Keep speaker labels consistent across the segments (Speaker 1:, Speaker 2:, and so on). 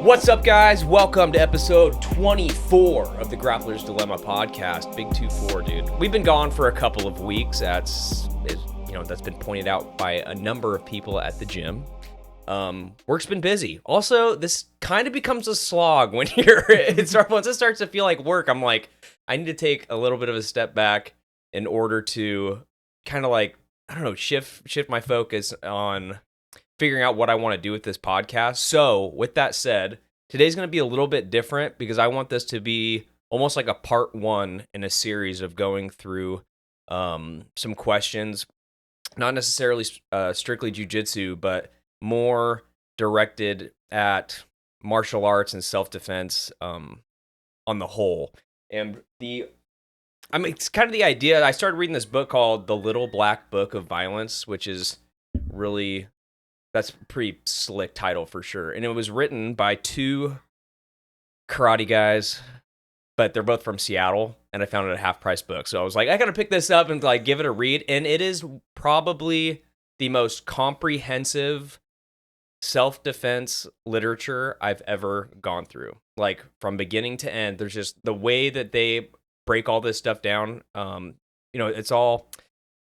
Speaker 1: What's up, guys? Welcome to episode 24 of the Grappler's Dilemma podcast. Big 2-4, dude. We've been gone for a couple of weeks. That's been pointed out by a number of people at the gym. Work's been busy. Also, this kind of becomes a slog when once it starts to feel like work. I'm like, I need to take a little bit of a step back in order to kind of like, I don't know, shift my focus on figuring out what I want to do with this podcast. So with that said, today's going to be a little bit different because I want this to be almost like a part one in a series of going through some questions, not necessarily strictly jiu-jitsu, but more directed at martial arts and self-defense on the whole. And it's kind of the idea. I started reading this book called The Little Black Book of Violence, which is really... That's a pretty slick title for sure. And it was written by two karate guys, but they're both from Seattle, and I found it at a half-price book. So I was like, I got to pick this up and like give it a read. And it is probably the most comprehensive self-defense literature I've ever gone through. Like from beginning to end, there's just the way that they break all this stuff down. It's all...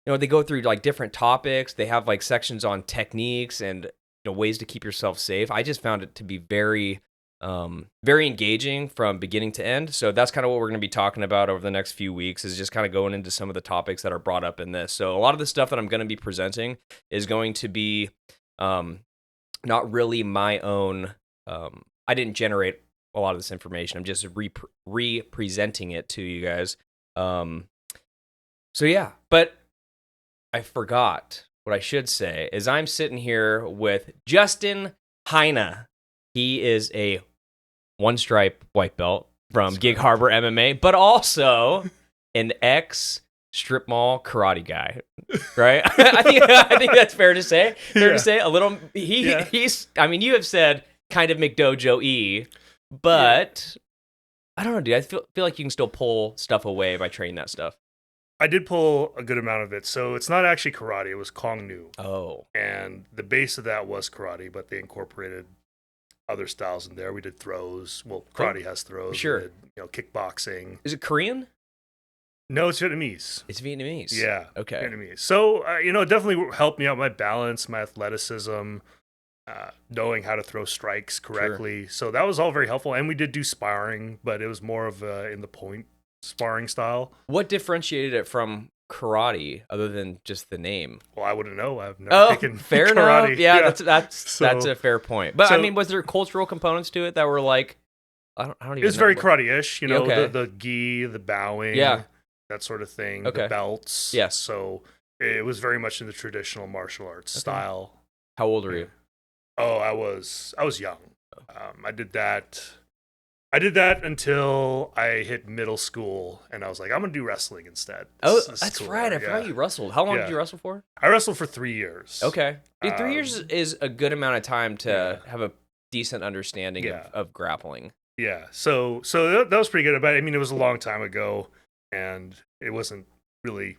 Speaker 1: they go through like different topics. They have like sections on techniques and ways to keep yourself safe. I just found it to be very, very engaging from beginning to end. So that's kind of what we're going to be talking about over the next few weeks, is just kind of going into some of the topics that are brought up in this. So a lot of the stuff that I'm going to be presenting is going to be not really my own. I didn't generate a lot of this information. I'm just re-presenting it to you guys. So yeah, but I forgot what I should say is I'm sitting here with Justin Jaena. He is a one-stripe white belt from Gig Harbor MMA, but also an ex-strip mall karate guy, right? I think that's fair to say. Fair to say a little. He's. I mean, you have said kind of McDojo-y, but I don't know, dude. I feel like you can still pull stuff away by training that stuff.
Speaker 2: I did pull a good amount of it. So it's not actually karate. It was Kong Nu.
Speaker 1: Oh.
Speaker 2: And the base of that was karate, but they incorporated other styles in there. We did throws. Well, karate has throws.
Speaker 1: Sure.
Speaker 2: We did, kickboxing.
Speaker 1: Is it Korean?
Speaker 2: No, it's Vietnamese.
Speaker 1: It's Vietnamese.
Speaker 2: Yeah.
Speaker 1: Okay.
Speaker 2: Vietnamese. So, it definitely helped me out my balance, my athleticism, knowing how to throw strikes correctly. Sure. So that was all very helpful. And we did do sparring, but it was more of in the point sparring style.
Speaker 1: What differentiated it from karate other than just the name?
Speaker 2: Well, I wouldn't know. I've never taken
Speaker 1: fair
Speaker 2: karate.
Speaker 1: Enough. Yeah. That's a fair point. But was there cultural components to it that were like, I don't even know.
Speaker 2: It was very karate-ish,
Speaker 1: okay.
Speaker 2: the gi, the bowing, that sort of thing,
Speaker 1: okay.
Speaker 2: The belts.
Speaker 1: Yes.
Speaker 2: So it was very much in the traditional martial arts style.
Speaker 1: How old were you?
Speaker 2: Oh, I was young. I did that until I hit middle school, and I was like, I'm going to do wrestling instead.
Speaker 1: That's cool. Right. I forgot you wrestled. How long did you wrestle for?
Speaker 2: I wrestled for 3 years.
Speaker 1: Okay. Dude, 3 years is a good amount of time to have a decent understanding of grappling.
Speaker 2: Yeah. So that was pretty good. But I mean, it was a long time ago, and it wasn't really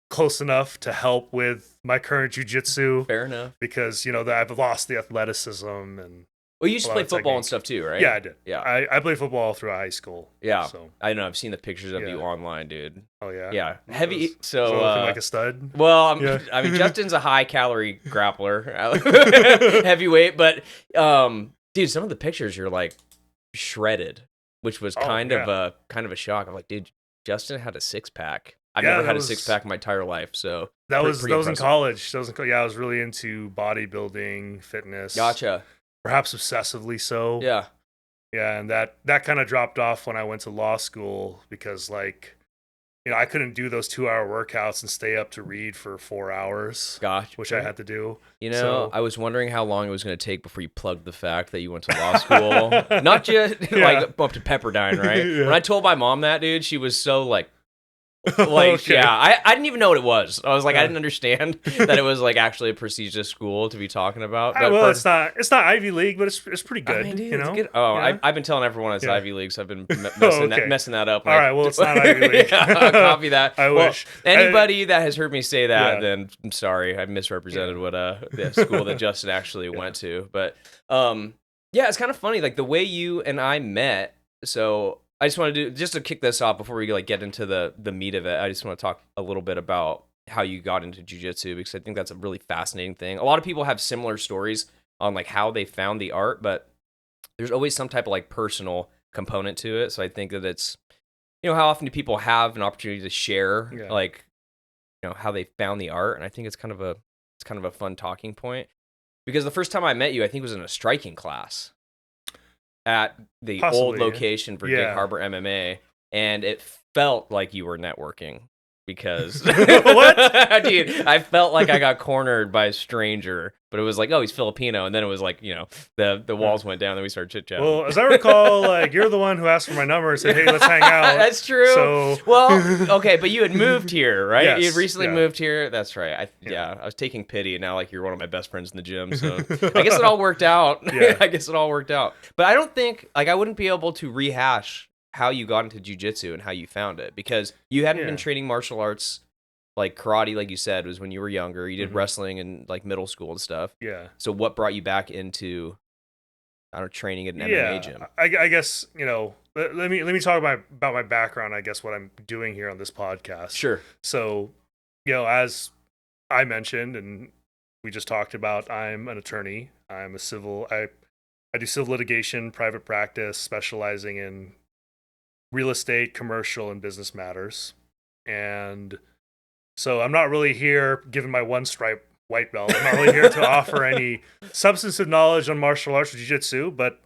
Speaker 2: close enough to help with my current jiu-jitsu.
Speaker 1: Fair enough.
Speaker 2: Because, I've lost the athleticism and...
Speaker 1: Well, you used to play football and stuff too, right?
Speaker 2: Yeah, I did.
Speaker 1: Yeah.
Speaker 2: I played football through high school.
Speaker 1: Yeah.
Speaker 2: So.
Speaker 1: I know. I've seen the pictures of you online, dude.
Speaker 2: Oh, yeah?
Speaker 1: Yeah. Heavy.
Speaker 2: So looking like a stud?
Speaker 1: Well, I mean, Justin's a high-calorie grappler. Heavyweight. But, dude, some of the pictures, you're like shredded, which was kind of a shock. I'm like, dude, Justin had a six-pack. I've never had a six-pack in my entire life, so
Speaker 2: that was in college. I was really into bodybuilding, fitness.
Speaker 1: Gotcha.
Speaker 2: Perhaps obsessively so.
Speaker 1: Yeah.
Speaker 2: Yeah, and that kind of dropped off when I went to law school because, I couldn't do those 2-hour workouts and stay up to read for 4 hours.
Speaker 1: Gotcha.
Speaker 2: Which I had to do.
Speaker 1: I was wondering how long it was going to take before you plugged the fact that you went to law school. Not just, up to Pepperdine, right? Yeah. When I told my mom that, dude, she was so, Like,
Speaker 2: Okay.
Speaker 1: yeah, I didn't even know what it was. I was like, I
Speaker 2: Yeah.
Speaker 1: didn't understand that it was like actually a prestigious school to be talking about. But
Speaker 2: Well, it's not Ivy League, but it's pretty
Speaker 1: I
Speaker 2: good.
Speaker 1: mean, dude,
Speaker 2: You
Speaker 1: it's
Speaker 2: know.
Speaker 1: good. Oh,
Speaker 2: Yeah.
Speaker 1: I've been telling everyone it's
Speaker 2: Yeah.
Speaker 1: Ivy League, so I've been
Speaker 2: Oh, okay.
Speaker 1: messing that up.
Speaker 2: All right, well, it's not Ivy League.
Speaker 1: Yeah, copy that.
Speaker 2: I
Speaker 1: Well,
Speaker 2: wish.
Speaker 1: anybody that has heard me say that,
Speaker 2: Yeah.
Speaker 1: then I'm sorry, I misrepresented
Speaker 2: Yeah.
Speaker 1: what the school that Justin actually went to. But yeah, it's kind of funny, like the way you and I met. So I just want to do, just to kick this off before we like get into the meat of it. I just want to talk a little bit about how you got into jiu-jitsu, because I think that's a really fascinating thing. A lot of people have similar stories on like how they found the art, but there's always some type of like personal component to it. So I think that it's, how often do people have an opportunity to share like, how they found the art? And I think it's kind of a fun talking point, because the first time I met you, I think was in a striking class at the old location for Gig Harbor MMA, and it felt like you were networking, because
Speaker 2: What?
Speaker 1: dude, I felt like I got cornered by a stranger, but it was like, oh, he's Filipino, and then it was like, the walls went down, and we started chit chatting.
Speaker 2: Well, as I recall, like you're the one who asked for my number and said, "Hey, let's hang out."
Speaker 1: That's true.
Speaker 2: So,
Speaker 1: well, okay, but you had moved here, right?
Speaker 2: Yes,
Speaker 1: You had recently
Speaker 2: yeah.
Speaker 1: moved here. That's right. I was taking pity, and now like you're one of my best friends in the gym. So I guess it all worked out.
Speaker 2: Yeah.
Speaker 1: I guess it all worked out. But I don't think I wouldn't be able to rehash how you got into jiu-jitsu and how you found it, because you hadn't been training martial arts. Like karate, like you said, was when you were younger. You did wrestling in like middle school and stuff.
Speaker 2: Yeah.
Speaker 1: So what brought you back into, I don't know, training at an MMA gym?
Speaker 2: I guess, let me talk about my background, I guess, what I'm doing here on this podcast.
Speaker 1: Sure.
Speaker 2: So, as I mentioned and we just talked about, I'm an attorney. I do civil litigation, private practice, specializing in real estate, commercial, and business matters. And so I'm not really here, given my one stripe white belt, I'm not really here to offer any substantive knowledge on martial arts or jiu-jitsu, but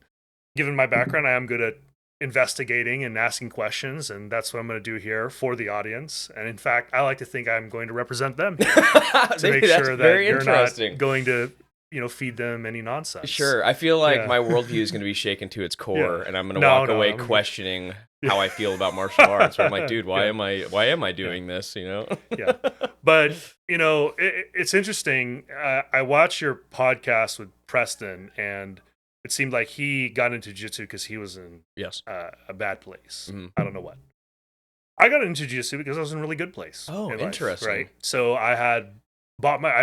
Speaker 2: given my background, I am good at investigating and asking questions, and that's what I'm going to do here for the audience. And in fact, I like to think I'm going to represent them here to make sure that you're not going to feed them any nonsense.
Speaker 1: Sure. I feel like my worldview is going to be shaken to its core, and I'm going to walk away questioning how I feel about martial arts. Where I'm like, dude, why am I doing this?
Speaker 2: Yeah. But it's interesting. I watched your podcast with Preston, and it seemed like he got into jiu-jitsu because he was in a bad place.
Speaker 1: Mm-hmm.
Speaker 2: I don't know what. I got into jiu-jitsu because I was in a really good place.
Speaker 1: Oh, interesting.
Speaker 2: Right. So I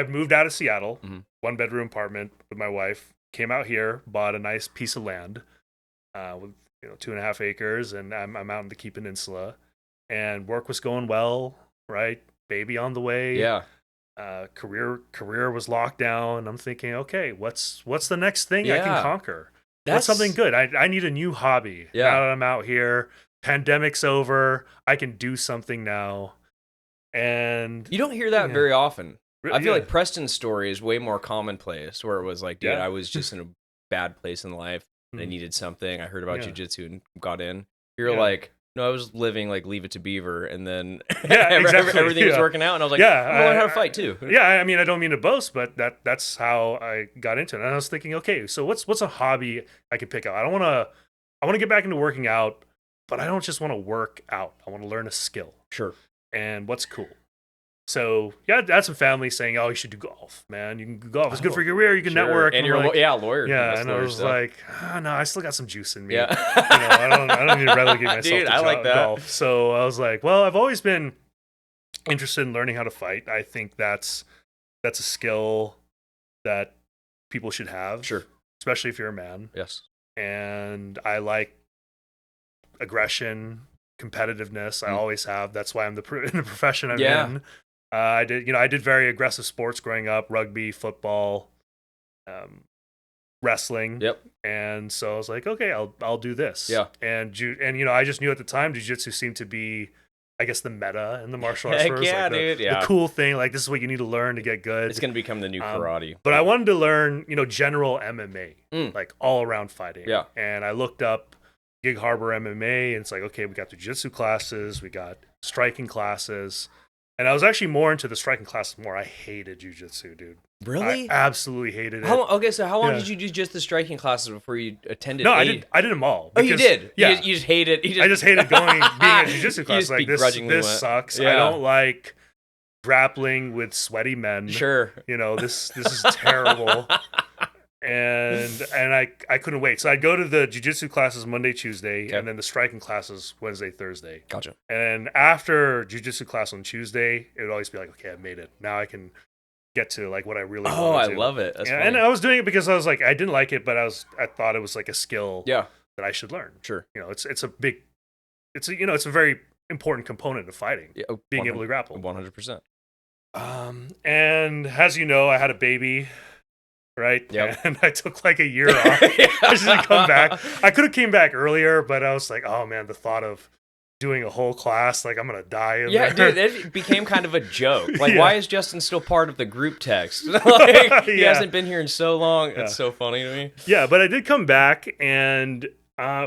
Speaker 2: moved out of Seattle, 1-bedroom apartment with my wife, came out here, bought a nice piece of land with 2.5 acres, and I'm out in the Key Peninsula, and work was going well, right? Baby on the way.
Speaker 1: Yeah.
Speaker 2: Career was locked down. I'm thinking, okay, what's the next thing I can conquer? What's something good? I need a new hobby.
Speaker 1: Yeah.
Speaker 2: Now that I'm out here, pandemic's over, I can do something now. And
Speaker 1: you don't hear that very often. I feel
Speaker 2: Yeah.
Speaker 1: like Preston's story is way more commonplace, where it was like, dude, I was just in a bad place in life, and I needed something. I heard about jiu-jitsu and got in. You're like, no, I was living like Leave It to Beaver, and then
Speaker 2: exactly.
Speaker 1: everything was working out, and I was like, I'm gonna learn how to fight too.
Speaker 2: Yeah, I mean, I don't mean to boast, but that's how I got into it. And I was thinking, okay, so what's a hobby I could pick out? I want to get back into working out, but I don't just want to work out. I want to learn a skill.
Speaker 1: Sure.
Speaker 2: And what's cool? So I had some family saying, "Oh, you should do golf, man. You can do golf. It's good for your career. You can network."
Speaker 1: And you're
Speaker 2: like,
Speaker 1: lawyer.
Speaker 2: Yeah, and I was like, no, I still got some juice in me.
Speaker 1: Yeah.
Speaker 2: I don't need to relegate myself
Speaker 1: Dude,
Speaker 2: to
Speaker 1: I like that.
Speaker 2: golf. So I was like, well, I've always been interested in learning how to fight. I think that's a skill that people should have.
Speaker 1: Sure.
Speaker 2: Especially if you're a man.
Speaker 1: Yes.
Speaker 2: And I like aggression, competitiveness. I always have. That's why I'm in the profession I'm in. I did very aggressive sports growing up: rugby, football, wrestling.
Speaker 1: Yep.
Speaker 2: And so I was like, okay, I'll do this.
Speaker 1: Yeah.
Speaker 2: And I just knew at the time jiu-jitsu seemed to be, I guess, the meta in the martial arts.
Speaker 1: Heck yeah, dude.
Speaker 2: The cool thing. Like, this is what you need to learn to get good.
Speaker 1: It's gonna become the new karate.
Speaker 2: But I wanted to learn, general MMA, like all around fighting.
Speaker 1: Yeah.
Speaker 2: And I looked up Gig Harbor MMA, and it's like, okay, we got the jiu-jitsu classes, we got striking classes. And I was actually more into the striking classes more. I hated jujitsu, dude.
Speaker 1: Really?
Speaker 2: I absolutely hated it.
Speaker 1: Okay, so how long
Speaker 2: Yeah.
Speaker 1: did you do just the striking classes before you attended?
Speaker 2: No, I did them all.
Speaker 1: Oh, you did?
Speaker 2: Yeah.
Speaker 1: You just hate it.
Speaker 2: I just hated being at jiu-jitsu
Speaker 1: You
Speaker 2: class.
Speaker 1: just
Speaker 2: Like,
Speaker 1: begrudgingly
Speaker 2: this
Speaker 1: went.
Speaker 2: sucks.
Speaker 1: Yeah.
Speaker 2: I don't like grappling with sweaty men.
Speaker 1: Sure.
Speaker 2: You know, this is terrible. And I couldn't wait. So I'd go to the jiu-jitsu classes Monday, Tuesday,
Speaker 1: Okay.
Speaker 2: and then the striking classes Wednesday, Thursday.
Speaker 1: Gotcha.
Speaker 2: And after jiu-jitsu class on Tuesday, it would always be like, okay, I made it. Now I can get to like what I really want to
Speaker 1: Oh, I
Speaker 2: do.
Speaker 1: love it. That's
Speaker 2: And
Speaker 1: funny.
Speaker 2: I was doing it because I was like, I didn't like it, but I thought it was like a skill
Speaker 1: Yeah,
Speaker 2: that I should learn.
Speaker 1: sure.
Speaker 2: You know, it's a very important component of fighting,
Speaker 1: Yeah,
Speaker 2: being able to grapple.
Speaker 1: 100%.
Speaker 2: And as you know, I had a baby, right?
Speaker 1: Yep.
Speaker 2: And I took like a year off. I just didn't come back. I could have came back earlier, but I was like, oh man, the thought of doing a whole class, like I'm gonna die in
Speaker 1: Yeah,
Speaker 2: there.
Speaker 1: dude, it became kind of a joke. Like,
Speaker 2: Yeah.
Speaker 1: why is Justin still part of the group text? Like, he
Speaker 2: Yeah.
Speaker 1: hasn't been here in so long.
Speaker 2: Yeah.
Speaker 1: It's so funny to me.
Speaker 2: Yeah, but I did come back, and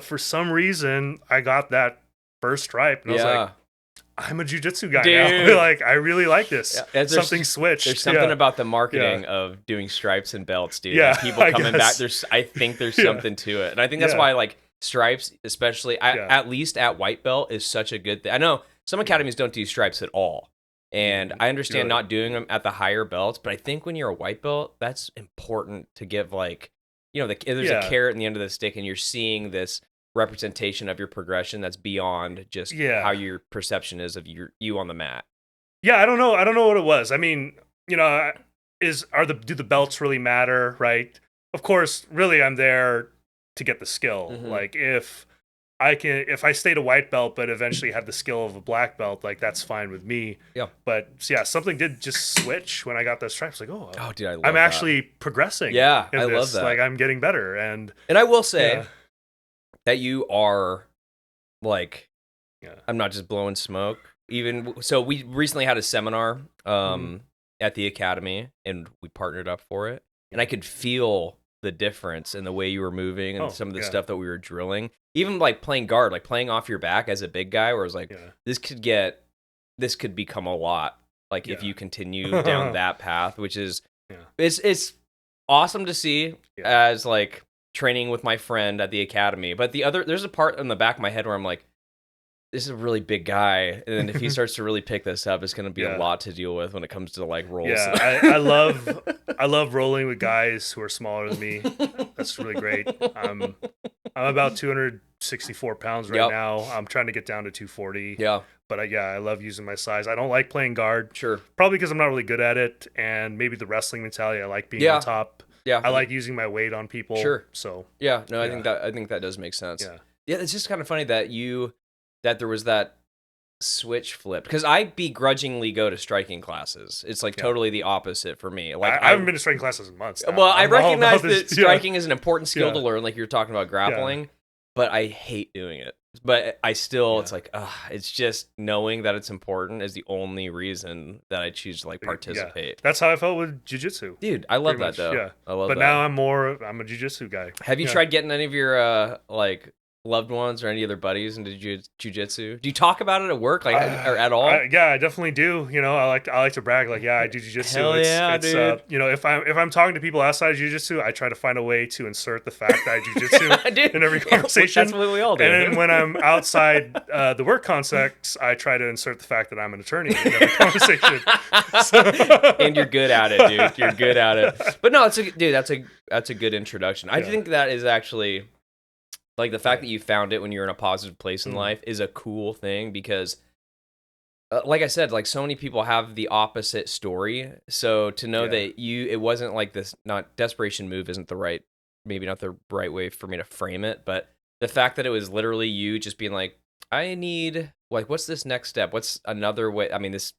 Speaker 2: for some reason, I got that first stripe, and I was like, I'm a jujitsu guy now.
Speaker 1: Dude.
Speaker 2: Like, I really like this.
Speaker 1: Yeah, there's-
Speaker 2: Something switched.
Speaker 1: There's something
Speaker 2: Yeah.
Speaker 1: about the marketing of doing stripes and belts, dude.
Speaker 2: Yeah,
Speaker 1: Like, people
Speaker 2: I
Speaker 1: coming
Speaker 2: guess.
Speaker 1: back. I think there's
Speaker 2: Yeah.
Speaker 1: something to it, and I think that's
Speaker 2: Yeah.
Speaker 1: why like stripes, especially
Speaker 2: Yeah.
Speaker 1: at least at white belt, is such a good thing. I know some academies don't do stripes at all, and I understand
Speaker 2: Really?
Speaker 1: not doing them at the higher belts. But I think when you're a white belt, that's important to give like there's a
Speaker 2: Yeah.
Speaker 1: carrot in the end of the stick, and you're seeing this representation of your progression that's beyond just
Speaker 2: Yeah.
Speaker 1: how your perception is of you on the mat.
Speaker 2: Yeah, I don't know what it was. I mean, you know, do the belts really matter, right? Of course, really I'm there to get the skill.
Speaker 1: Mhm.
Speaker 2: Like if I stayed a white belt but eventually had the skill of a black belt, like that's fine with me.
Speaker 1: Yeah.
Speaker 2: But yeah, something did just switch when I got those stripes. Like, oh,
Speaker 1: Oh, dude, I love
Speaker 2: I'm
Speaker 1: that.
Speaker 2: actually progressing.
Speaker 1: Yeah,
Speaker 2: in
Speaker 1: I love
Speaker 2: this.
Speaker 1: that.
Speaker 2: Like I'm getting better, and
Speaker 1: And I will say
Speaker 2: Yeah.
Speaker 1: that you are like,
Speaker 2: Yeah.
Speaker 1: I'm not just blowing smoke. Even so, we recently had a seminar at the academy, and we partnered up for it. And I could feel the difference in the way you were moving and
Speaker 2: Oh,
Speaker 1: some of the
Speaker 2: yeah.
Speaker 1: stuff that we were drilling. Even like playing guard, like playing off your back as a big guy, where it was like,
Speaker 2: Yeah.
Speaker 1: this could become a lot. Like if
Speaker 2: Yeah.
Speaker 1: you continue down that path, which is,
Speaker 2: Yeah.
Speaker 1: it's awesome to see
Speaker 2: Yeah.
Speaker 1: as like training with my friend at the academy. But there's a part in the back of my head where I'm like, this is a really big guy, and then if he starts to really pick this up, it's going to be a
Speaker 2: Yeah.
Speaker 1: lot to deal with when it comes to like rolls.
Speaker 2: Yeah, I love rolling with guys who are smaller than me. That's really great. I'm about 264 pounds right
Speaker 1: Yep.
Speaker 2: now. I'm trying to get down to 240.
Speaker 1: Yeah,
Speaker 2: But I love using my size. I don't like playing guard,
Speaker 1: sure.
Speaker 2: probably because I'm not really good at it, and maybe the wrestling mentality. I like being
Speaker 1: Yeah.
Speaker 2: on top.
Speaker 1: Yeah,
Speaker 2: I like using my weight on people.
Speaker 1: Sure.
Speaker 2: So
Speaker 1: Yeah, no, I
Speaker 2: Yeah.
Speaker 1: think that does make sense.
Speaker 2: yeah,
Speaker 1: Yeah, it's just kind of funny that there was that switch flip, because I begrudgingly go to striking classes. It's like
Speaker 2: Yeah.
Speaker 1: totally the opposite for me. Like
Speaker 2: I haven't been to striking classes in months. now.
Speaker 1: Well, I
Speaker 2: I'm all
Speaker 1: recognize
Speaker 2: about
Speaker 1: that
Speaker 2: this- yeah.
Speaker 1: striking is an important skill
Speaker 2: Yeah.
Speaker 1: to learn, like you're talking about grappling, but I hate doing it. But I still,
Speaker 2: Yeah.
Speaker 1: it's like, it's just knowing that it's important is the only reason that I choose to like
Speaker 2: Yeah.
Speaker 1: participate.
Speaker 2: That's how I felt with jiu-jitsu.
Speaker 1: Dude, I love
Speaker 2: Pretty
Speaker 1: that
Speaker 2: much,
Speaker 1: though.
Speaker 2: yeah.
Speaker 1: I love
Speaker 2: But
Speaker 1: that.
Speaker 2: now I'm a jiu-jitsu guy.
Speaker 1: Have you
Speaker 2: Yeah.
Speaker 1: tried getting any of your like loved ones or any other buddies into jiu-jitsu? Do you talk about it at work, like or at all?
Speaker 2: Yeah, I definitely do. You know, I like to brag, like, yeah, I do jujitsu.
Speaker 1: Hell yeah, dude.
Speaker 2: You know, if I'm talking to people outside of jujitsu, I try to find a way to insert the fact that I jujitsu
Speaker 1: Dude,
Speaker 2: in every conversation.
Speaker 1: That's what we all do.
Speaker 2: And then when I'm outside the work context, I try to insert the fact that I'm an attorney in every conversation.
Speaker 1: And you're good at it, dude. You're good at it. But no, that's a good introduction. I
Speaker 2: Yeah.
Speaker 1: think that is actually like the fact that you found it when you're in a positive place in life is a cool thing, because like I said, like so many people have the opposite story. So to know that it wasn't like this, not desperation move isn't maybe not the right way for me to frame it, but the fact that it was literally you just being like, I need, like, what's this next step? What's another way? I mean, this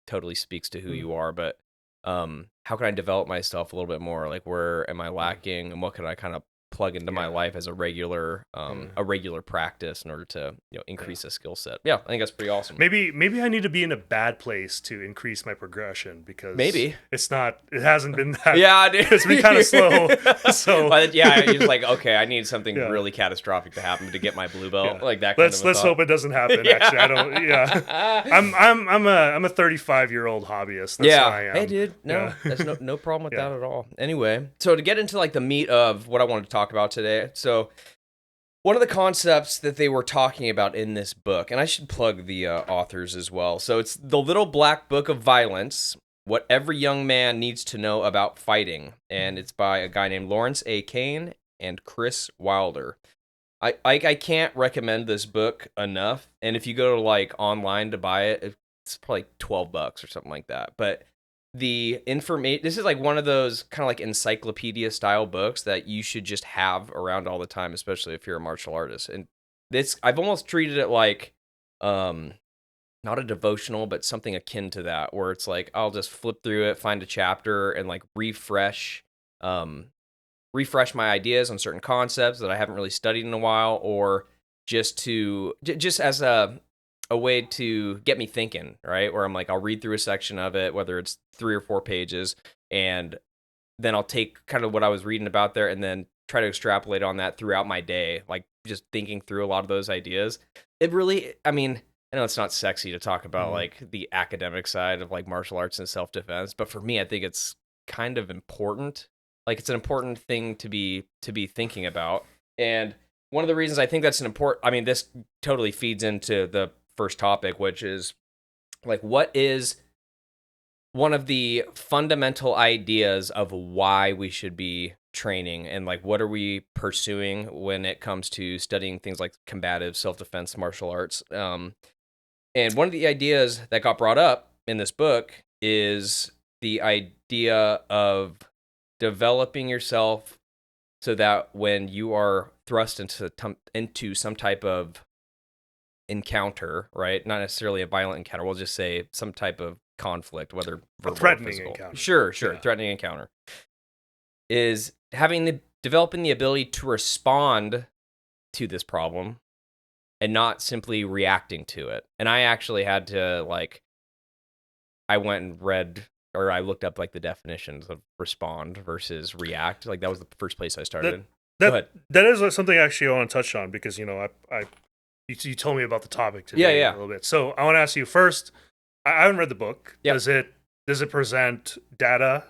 Speaker 1: totally speaks to who you are, but how can I develop myself a little bit more? Like, where am I lacking, and what can I kind of plug into my life as a regular practice in order to increase a skill set. Yeah, I think that's pretty awesome.
Speaker 2: Maybe I need to be in a bad place to increase my progression, because
Speaker 1: maybe
Speaker 2: it hasn't been that.
Speaker 1: Yeah, dude.
Speaker 2: It's been kind of slow. So
Speaker 1: yeah, you're just like, okay, I need something really catastrophic to happen to get my blue belt, like that.
Speaker 2: Let's hope it doesn't happen. Actually, I don't. Yeah, I'm a 35-year-old hobbyist. That's how I am.
Speaker 1: Hey, dude, there's no problem with that at all. Anyway, so to get into like the meat of what I wanted to talk about today, so one of the concepts that they were talking about in this book, and I should plug the authors as well. So it's The Little Black Book of Violence: What Every Young Man Needs to Know About Fighting, and it's by a guy named Lawrence A. Kane and Chris Wilder. I can't recommend this book enough, and if you go to like online to buy it, it's probably like $12 or something like that. But the information, this is like one of those kind of like encyclopedia style books that you should just have around all the time, especially if you're a martial artist. And this, I've almost treated it like not a devotional, but something akin to that, where it's like I'll just flip through it, find a chapter, and like refresh my ideas on certain concepts that I haven't really studied in a while, or just as a way to get me thinking, right? Where I'm like, I'll read through a section of it, whether it's 3 or 4 pages, and then I'll take kind of what I was reading about there and then try to extrapolate on that throughout my day, like just thinking through a lot of those ideas. It really, I mean, I know it's not sexy to talk about like the academic side of like martial arts and self-defense, but for me, I think it's kind of important. Like it's an important thing to be thinking about. And one of the reasons I think that's this totally feeds into the first topic, which is like, what is one of the fundamental ideas of why we should be training, and like what are we pursuing when it comes to studying things like combative self-defense martial arts. And one of the ideas that got brought up in this book is the idea of developing yourself so that when you are thrust into some type of encounter, right? Not necessarily a violent encounter. We'll just say some type of conflict, whether verbal,
Speaker 2: threatening
Speaker 1: or physical.
Speaker 2: encounter.
Speaker 1: Sure. Threatening encounter is developing the ability to respond to this problem and not simply reacting to it. And I actually had to I went and read, or I looked up like the definitions of respond versus react. Like that was the first place I started. Go ahead.
Speaker 2: That is something actually I want to touch on, because you told me about the topic today a little bit. So I want to ask you first. I haven't read the book. Yep. Does it present data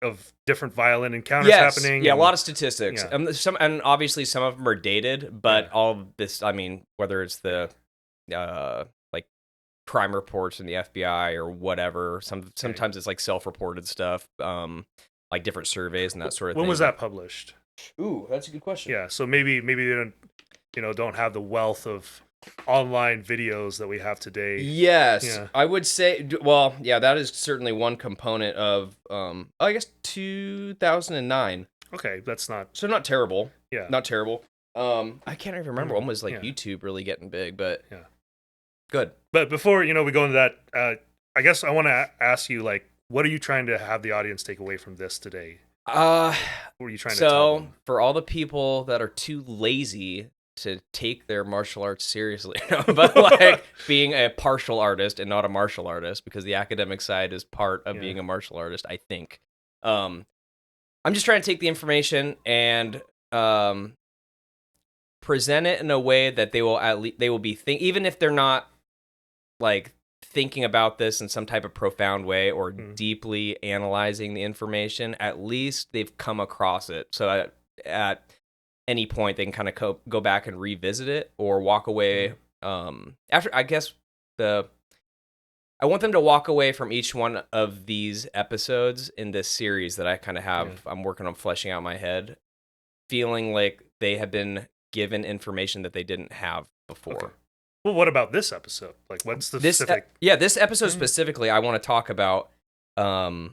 Speaker 2: of different violent encounters happening?
Speaker 1: Yeah, a lot of statistics. Yeah. And obviously some of them are dated, but all of this, I mean, whether it's the like crime reports in the FBI or whatever, sometimes it's like self-reported stuff, like different surveys and that sort of thing.
Speaker 2: When was that published?
Speaker 1: Ooh, that's a good question.
Speaker 2: Yeah, so maybe they don't have the wealth of online videos that we have today.
Speaker 1: Yes, I would say. Well, yeah, that is certainly one component of. I guess 2009.
Speaker 2: Okay, that's not
Speaker 1: terrible.
Speaker 2: Yeah,
Speaker 1: not terrible. I can't even remember when was YouTube really getting big, but good.
Speaker 2: But before we go into that, I guess I want to ask you, like, what are you trying to have the audience take away from this today? What were you trying to tell them?
Speaker 1: For all the people that are too lazy to take their martial arts seriously, but like being a partial artist and not a martial artist, because the academic side is part of being a martial artist, I think. I'm just trying to take the information and present it in a way that they will be even if they're not like thinking about this in some type of profound way or deeply analyzing the information, at least they've come across it. So at any point they can kind of go back and revisit it or walk away after, I guess I want them to walk away from each one of these episodes in this series that I kind of have I'm working on fleshing out in my head, feeling like they have been given information that they didn't have before.
Speaker 2: Okay. Well, what about this episode? Like, what's the specific?
Speaker 1: This episode specifically, I want to talk about the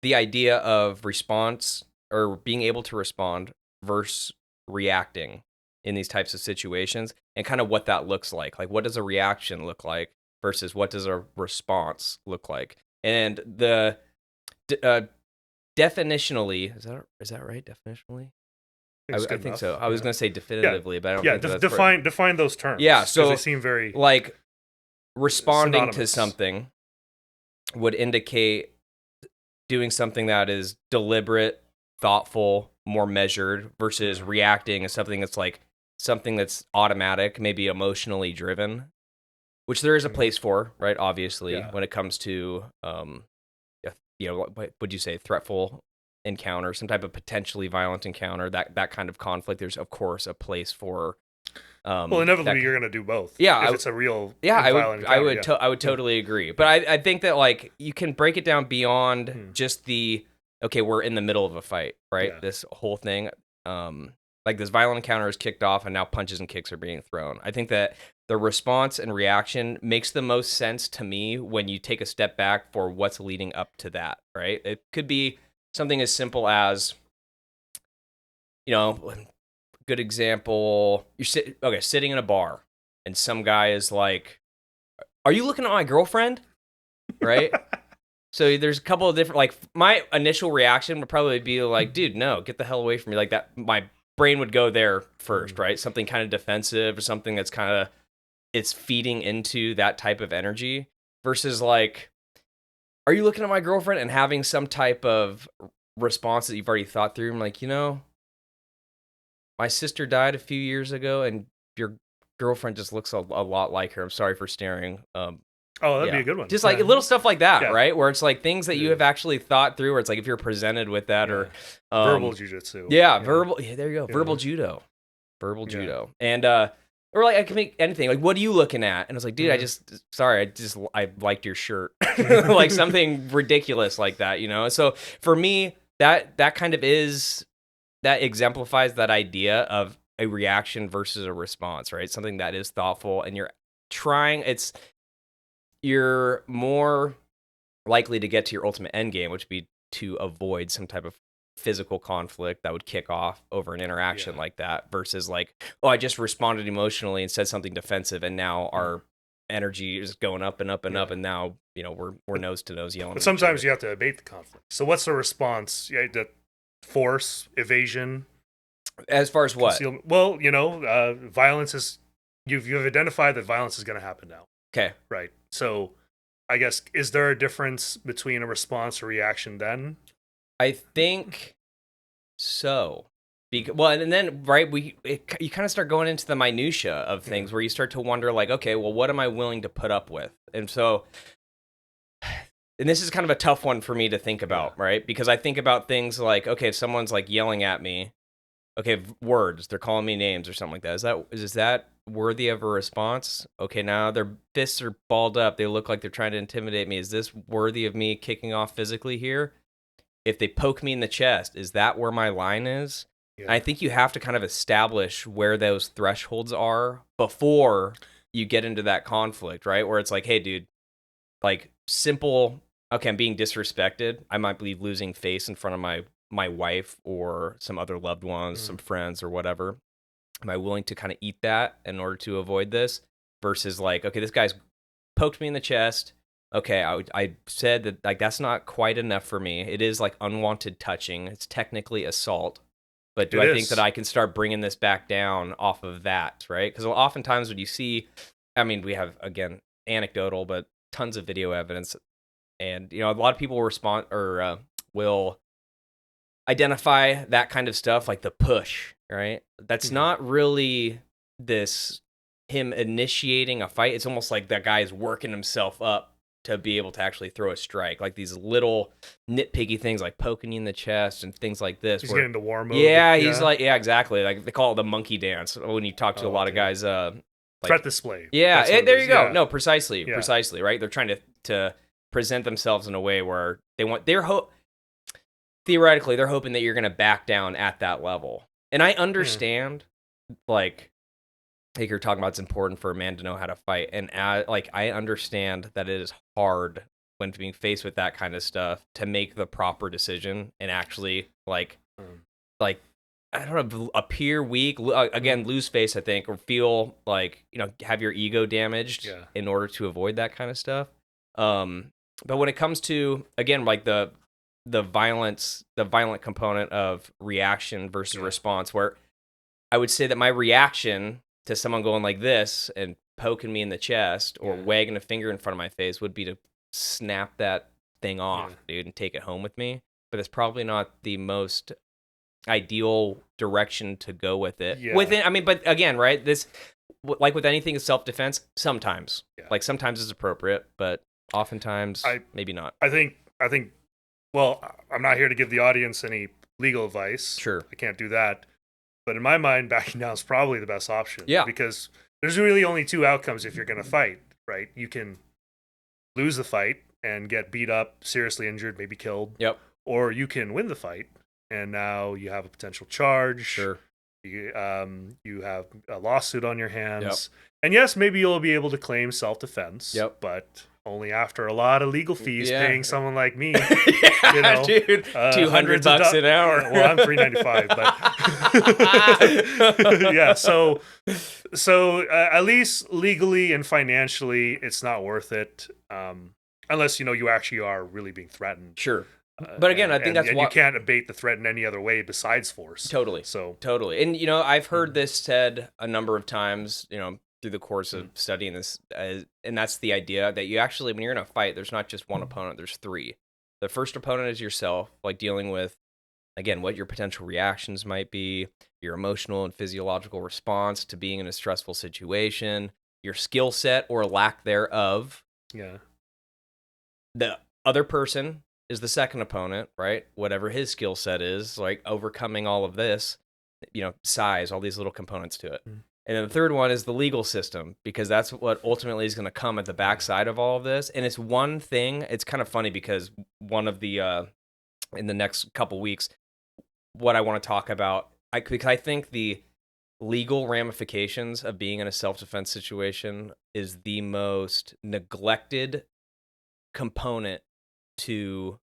Speaker 1: idea of response, or being able to respond versus reacting in these types of situations, and kind of what that looks like. Like, what does a reaction look like versus what does a response look like? And the definitionally, is that right? Definitionally, I think so. I was gonna say definitively, but I don't think that's
Speaker 2: define those terms.
Speaker 1: Yeah, so
Speaker 2: they seem very
Speaker 1: like responding
Speaker 2: synonymous.
Speaker 1: to something would indicate doing something that is deliberate, thoughtful, more measured, versus reacting as something that's like something that's automatic, maybe emotionally driven, which there is a place for, right? Obviously, when it comes to, what would you say, threatful encounter, some type of potentially violent encounter, that kind of conflict. There's of course a place for.
Speaker 2: Well, inevitably you're gonna do both.
Speaker 1: Yeah,
Speaker 2: if it's a real
Speaker 1: violent
Speaker 2: encounter,
Speaker 1: I would totally agree. But I think that like you can break it down beyond just the okay, we're in the middle of a fight, right?
Speaker 2: Yeah.
Speaker 1: This whole thing, like this violent encounter is kicked off, and now punches and kicks are being thrown. I think that the response and reaction makes the most sense to me when you take a step back for what's leading up to that, right? It could be something as simple as, good example, you're sitting in a bar, and some guy is like, "Are you looking at my girlfriend?" Right? So there's a couple of different, like, my initial reaction would probably be like, "Dude, no, get the hell away from me." Like that, my brain would go there first, right? Something kind of defensive or something that's kind of, it's feeding into that type of energy versus like, "Are you looking at my girlfriend?" and having some type of response that you've already thought through. I'm like, my sister died a few years ago, and your girlfriend just looks a lot like her. I'm sorry for staring.
Speaker 2: That'd be a good one.
Speaker 1: Just like little stuff like that, right? Where it's like things that you have actually thought through, where it's like if you're presented with that or
Speaker 2: verbal jujitsu.
Speaker 1: Verbal. Yeah, there you go. Verbal judo. Verbal judo. And or like I can make anything. Like, what are you looking at? And I was like, dude, I liked your shirt. Like something ridiculous like that, So for me, that kind of is, that exemplifies that idea of a reaction versus a response, right? Something that is thoughtful, and you're more likely to get to your ultimate end game, which would be to avoid some type of physical conflict that would kick off over an interaction like that, versus like, oh, I just responded emotionally and said something defensive, and now our energy is going up and up and up, and now we're nose to nose yelling.
Speaker 2: But sometimes you have to abate the conflict. So what's the response? The force, evasion.
Speaker 1: As far as what?
Speaker 2: Well, violence is. You've identified that violence is going to happen now.
Speaker 1: Okay.
Speaker 2: Right. So, I guess, is there a difference between a response or reaction then?
Speaker 1: I think so. And then, right, you kind of start going into the minutia of things where you start to wonder, like, okay, well, what am I willing to put up with? And so, and this is kind of a tough one for me to think about, right? Because I think about things like, okay, if someone's like yelling at me, okay, words, they're calling me names or something like that. Is that worthy of a response? Okay, now their fists are balled up. They look like they're trying to intimidate me. Is this worthy of me kicking off physically here? If they poke me in the chest, is that where my line is? Yeah. I think you have to kind of establish where those thresholds are before you get into that conflict, right? Where it's like, hey, dude, like simple, okay, I'm being disrespected. I might be losing face in front of my wife or some other loved ones, some friends or whatever. Am I willing to kind of eat that in order to avoid this? Versus like, okay, this guy's poked me in the chest. Okay, I said that like that's not quite enough for me. It is like unwanted touching. It's technically assault. But do I think that I can start bringing this back down off of that, right? Because oftentimes when you see, I mean, we have, again, anecdotal, but tons of video evidence. And, a lot of people respond or will identify that kind of stuff like the push, right? That's not really him initiating a fight. It's almost like that guy is working himself up to be able to actually throw a strike. Like these little nitpicky things like poking you in the chest and things like this.
Speaker 2: He's getting into war mode.
Speaker 1: Yeah, he's like, yeah, exactly. Like they call it the monkey dance when you talk to a lot of guys.
Speaker 2: Threat display.
Speaker 1: Yeah, there you go. Yeah. No, precisely, right? They're trying to present themselves in a way where theoretically, they're hoping that you're going to back down at that level. And I understand, like you're talking about, it's important for a man to know how to fight. And I understand that it is hard when being faced with that kind of stuff to make the proper decision and actually like I don't know, appear weak, again, lose face, I think, or feel like, have your ego damaged in order to avoid that kind of stuff. But when it comes to, again, like the the violent component of reaction versus response, where I would say that my reaction to someone going like this and poking me in the chest or wagging a finger in front of my face would be to snap that thing off, dude, and take it home with me. But it's probably not the most ideal direction to go with it. But again, right? This, like with anything in self-defense, sometimes, like sometimes it's appropriate, but oftentimes maybe not.
Speaker 2: I think. Well, I'm not here to give the audience any legal advice.
Speaker 1: Sure,
Speaker 2: I can't do that. But in my mind, backing down is probably the best option.
Speaker 1: Yeah,
Speaker 2: because there's really only two outcomes if you're going to fight, right? You can lose the fight and get beat up, seriously injured, maybe killed.
Speaker 1: Yep.
Speaker 2: Or you can win the fight, and now you have a potential charge.
Speaker 1: Sure.
Speaker 2: You have a lawsuit on your hands.
Speaker 1: Yep.
Speaker 2: And yes, maybe you'll be able to claim self-defense.
Speaker 1: Yep.
Speaker 2: But only after a lot of legal fees paying someone like me.
Speaker 1: Dude, $200 an hour.
Speaker 2: Well, I'm $395, but yeah. So at least legally and financially, it's not worth it, unless you actually are really being threatened.
Speaker 1: Sure. But again, I think that's
Speaker 2: why you can't abate the threat in any other way besides force.
Speaker 1: Totally. Totally. And I've heard this said a number of times, through the course of studying this, and that's the idea that you actually, when you're in a fight, there's not just one opponent, there's three. The first opponent is yourself, like dealing with, again, what your potential reactions might be, your emotional and physiological response to being in a stressful situation, your skill set or lack thereof.
Speaker 2: Yeah.
Speaker 1: The other person is the second opponent, right? Whatever his skill set is, like overcoming all of this, size, all these little components to it. And then the third one is the legal system, because that's what ultimately is going to come at the backside of all of this. And it's one thing. It's kind of funny because one of the in the next couple weeks, what I want to talk about, because I think the legal ramifications of being in a self-defense situation is the most neglected component to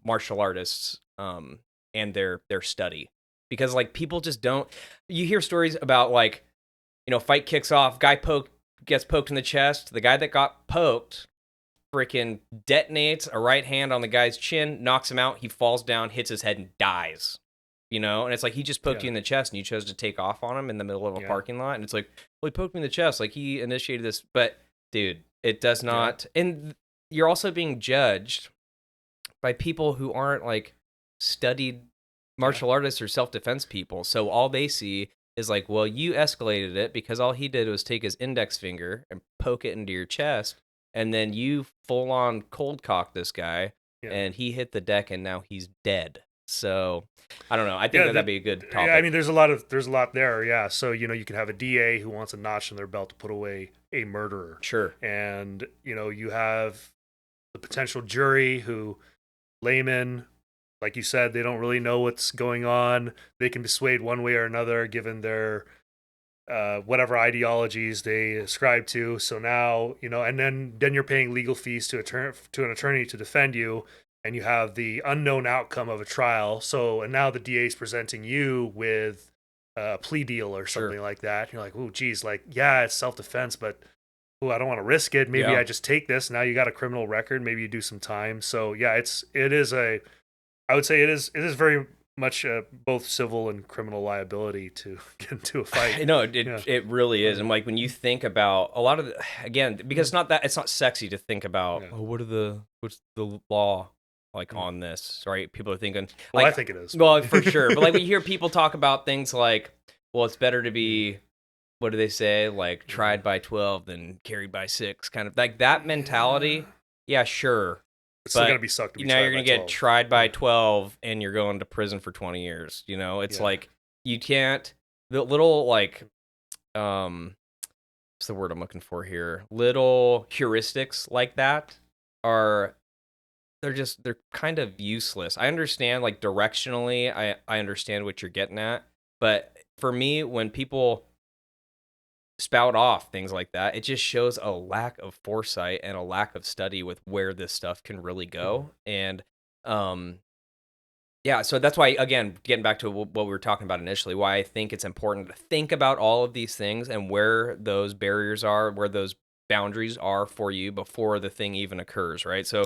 Speaker 1: martial artists and their study, because like people just don't. You hear stories about like, fight kicks off, guy gets poked in the chest. The guy that got poked freaking detonates a right hand on the guy's chin, knocks him out. He falls down, hits his head, and dies. And it's like he just poked you in the chest, and you chose to take off on him in the middle of a parking lot. And it's like, well, he poked me in the chest, like he initiated this. But dude, it does not. And you're also being judged by people who aren't like studied martial artists or self-defense people. So all they see is like, well, you escalated it because all he did was take his index finger and poke it into your chest, and then you full on cold cock this guy, and he hit the deck, and now he's dead. So I don't know. I think that'd be a good topic.
Speaker 2: Yeah, I mean, there's a lot there. Yeah. So you can have a DA who wants a notch in their belt to put away a murderer.
Speaker 1: Sure.
Speaker 2: And you have the potential jury who, laymen, like you said, they don't really know what's going on. They can be swayed one way or another given their whatever ideologies they ascribe to. So now, and then you're paying legal fees to an attorney to defend you, and you have the unknown outcome of a trial. So, and now the DA is presenting you with a plea deal or something like that. You're like, oh, geez, like, yeah, it's self-defense, but I don't want to risk it. Maybe I just take this. Now you got a criminal record. Maybe you do some time. So yeah, I would say it is very much both civil and criminal liability to get into a fight.
Speaker 1: It really is. And like when you think about a lot of again, because it's not sexy to think about, what's the law like on this, right? People are thinking,
Speaker 2: I think it is.
Speaker 1: Well, for sure. But like when you hear people talk about things like, well, it's better to be, what do they say? Like tried by 12 than carried by 6, kind of like that mentality. Yeah, sure.
Speaker 2: It's still going to be sucked.
Speaker 1: Now you're going to get tried by 12 and you're going to prison for 20 years. It's like you can't, the little like, what's the word I'm looking for here? Little heuristics like that they're kind of useless. I understand like directionally, I understand what you're getting at. But for me, when people spout off things like that, it just shows a lack of foresight and a lack of study with where this stuff can really go. And so that's why, again, getting back to what we were talking about initially, why I think it's important to think about all of these things and where those barriers are, where those boundaries are for you before the thing even occurs, right? So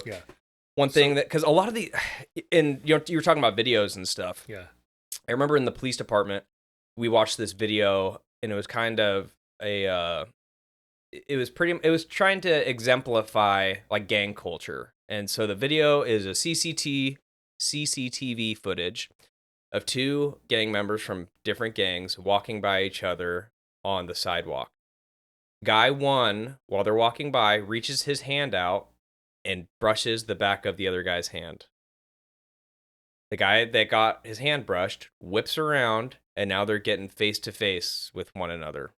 Speaker 1: One thing that, because a lot of the, and you were talking about videos and stuff.
Speaker 2: Yeah.
Speaker 1: I remember in the police department, we watched this video, and it was kind of it was trying to exemplify like gang culture. And so the video is a CCTV footage of two gang members from different gangs walking by each other on the sidewalk. Guy one, while they're walking by, reaches his hand out and brushes the back of the other guy's hand. The guy that got his hand brushed whips around, and now they're getting face to face with one another.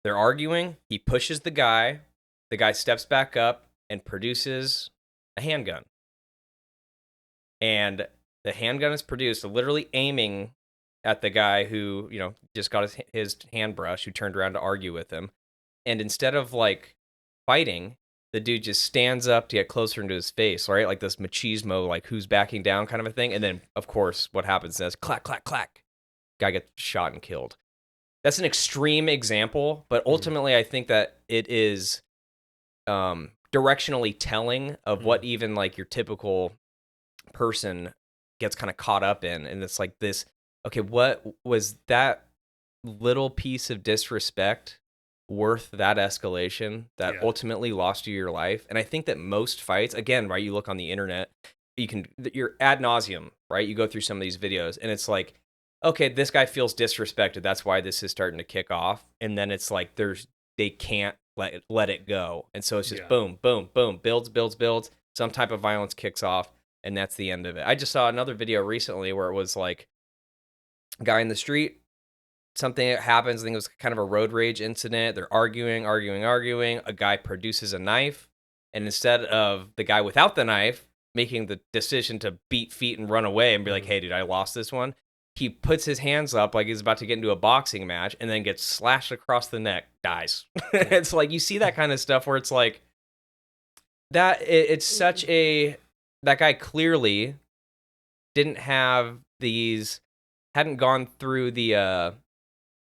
Speaker 1: They're arguing. He pushes the guy. The guy steps back up and produces a handgun. And the handgun is produced, literally aiming at the guy who, just got his hand brushed, who turned around to argue with him. And instead of like fighting, the dude just stands up to get closer into his face, right? Like this machismo, like who's backing down kind of a thing. And then, of course, what happens is clack, clack, clack. Guy gets shot and killed. That's an extreme example, but ultimately I think that it is directionally telling of what even like your typical person gets kind of caught up in. And it's like this, okay, what was that little piece of disrespect worth that escalation that ultimately lost you your life? And I think that most fights, again, right, you look on the internet, you're ad nauseum, right? You go through some of these videos and it's like, okay, this guy feels disrespected. That's why this is starting to kick off. And then it's like they can't let it go. And so it's just boom, boom, boom, builds. Some type of violence kicks off, and that's the end of it. I just saw another video recently where it was like a guy in the street, something happens. I think it was kind of a road rage incident. They're arguing. A guy produces a knife, and instead of the guy without the knife making the decision to beat feet and run away and be like, hey, dude, I lost this one, he puts his hands up like he's about to get into a boxing match and then gets slashed across the neck, dies. It's like you see that kind of stuff where it's like that. It's such a, that guy clearly didn't have hadn't gone through the I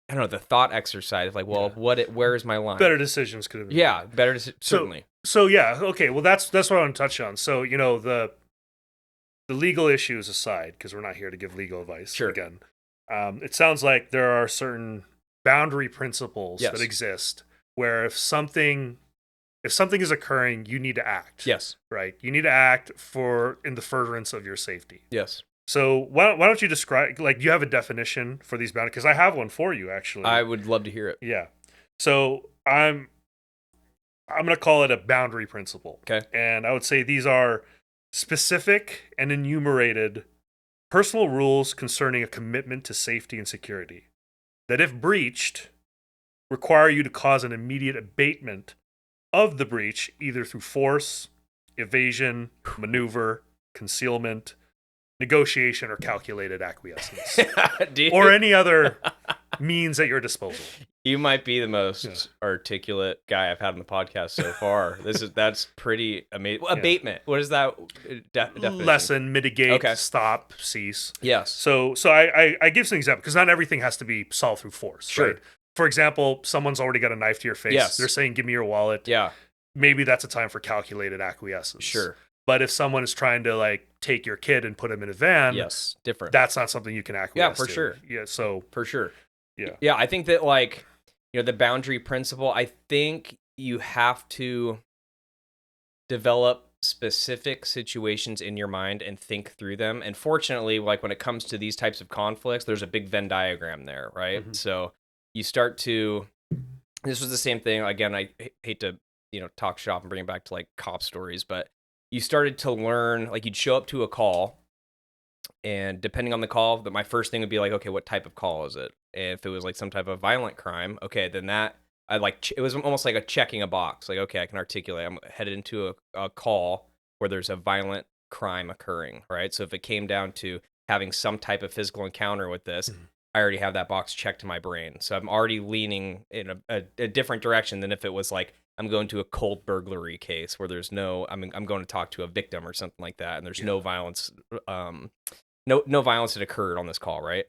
Speaker 1: don't know, the thought exercise of like, well, where is my line?
Speaker 2: Better decisions could have been made.
Speaker 1: Certainly.
Speaker 2: So yeah, okay. Well, that's what I want to touch on. So the legal issues aside, because we're not here to give legal advice.
Speaker 1: Sure.
Speaker 2: Again, it sounds like there are certain boundary principles that exist where if something is occurring, you need to act.
Speaker 1: Yes.
Speaker 2: Right. You need to act in the furtherance of your safety.
Speaker 1: Yes.
Speaker 2: So why don't you describe, like, you have a definition for these boundaries? Because I have one for you, actually.
Speaker 1: I would love to hear it.
Speaker 2: Yeah. So I'm going to call it a boundary principle.
Speaker 1: Okay.
Speaker 2: And I would say these are specific and enumerated personal rules concerning a commitment to safety and security that, if breached, require you to cause an immediate abatement of the breach, either through force, evasion, maneuver, concealment, negotiation, or calculated acquiescence. Or any other means at your disposal.
Speaker 1: You might be the most articulate guy I've had on the podcast so far. That's pretty amazing. Abatement. What is that definition?
Speaker 2: Lessen, mitigate, stop, cease.
Speaker 1: Yes.
Speaker 2: So I give some examples, because not everything has to be solved through force.
Speaker 1: Sure.
Speaker 2: Right? For example, someone's already got a knife to your face.
Speaker 1: Yes.
Speaker 2: They're saying, give me your wallet.
Speaker 1: Yeah.
Speaker 2: Maybe that's a time for calculated acquiescence.
Speaker 1: Sure.
Speaker 2: But if someone is trying to like take your kid and put him in a van,
Speaker 1: different.
Speaker 2: That's not something you can acquiesce to.
Speaker 1: Sure.
Speaker 2: Yeah, so
Speaker 1: for sure.
Speaker 2: Yeah.
Speaker 1: Yeah, I think that, like, the boundary principle, I think you have to develop specific situations in your mind and think through them. And fortunately, like when it comes to these types of conflicts, there's a big Venn diagram there, right? Mm-hmm. So you start to, this was the same thing. Again, I hate to, talk shop and bring it back to like cop stories, but you started to learn, like you'd show up to a call, and depending on the call, my first thing would be like, okay, what type of call is it? And if it was like some type of violent crime, okay, then that it was almost like checking a box. Like, okay, I can articulate. I'm headed into a call where there's a violent crime occurring, right? So if it came down to having some type of physical encounter with this, I already have that box checked to my brain. So I'm already leaning in a different direction than if it was like, I'm going to a cold burglary case where there's I'm going to talk to a victim or something like that, and there's no violence, no violence that occurred on this call, right?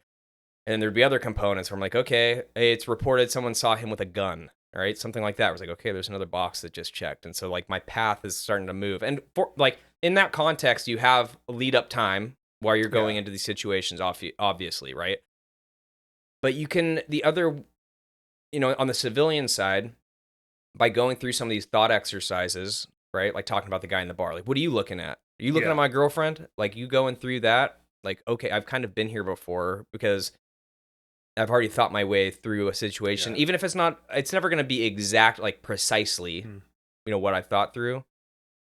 Speaker 1: And there'd be other components where I'm like, okay, hey, it's reported someone saw him with a gun. All right, something like that. I was like, okay, there's another box that just checked, and so like my path is starting to move. And for like in that context, you have lead up time while you're going into these situations, obviously, right? But you can the other, on the civilian side, by going through some of these thought exercises, right? Like talking about the guy in the bar. Like, what are you looking at? Are you looking at my girlfriend? Like, you going through that? Like, okay, I've kind of been here before because I've already thought my way through a situation. Even if it's never going to be exact, like precisely, what I've thought through.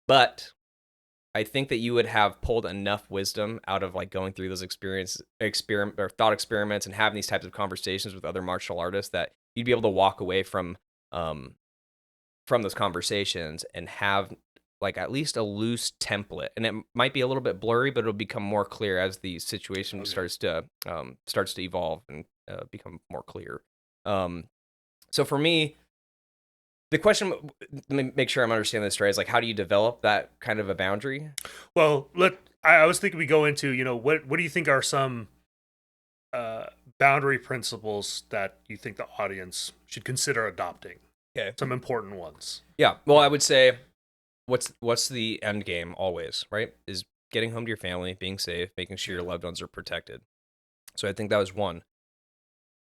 Speaker 1: But I think that you would have pulled enough wisdom out of like going through those thought experiments and having these types of conversations with other martial artists that you'd be able to walk away from those conversations and have like at least a loose template. And it might be a little bit blurry, but it'll become more clear as the situation starts to evolve and become more clear. So for me, the question, let me make sure I'm understanding this right, is like, how do you develop that kind of a boundary?
Speaker 2: Well, I was thinking we go into, what do you think are some boundary principles that you think the audience should consider adopting?
Speaker 1: Okay.
Speaker 2: Some important ones.
Speaker 1: Yeah. Well, I would say what's the end game always, right? Is getting home to your family, being safe, making sure your loved ones are protected. So I think that was one.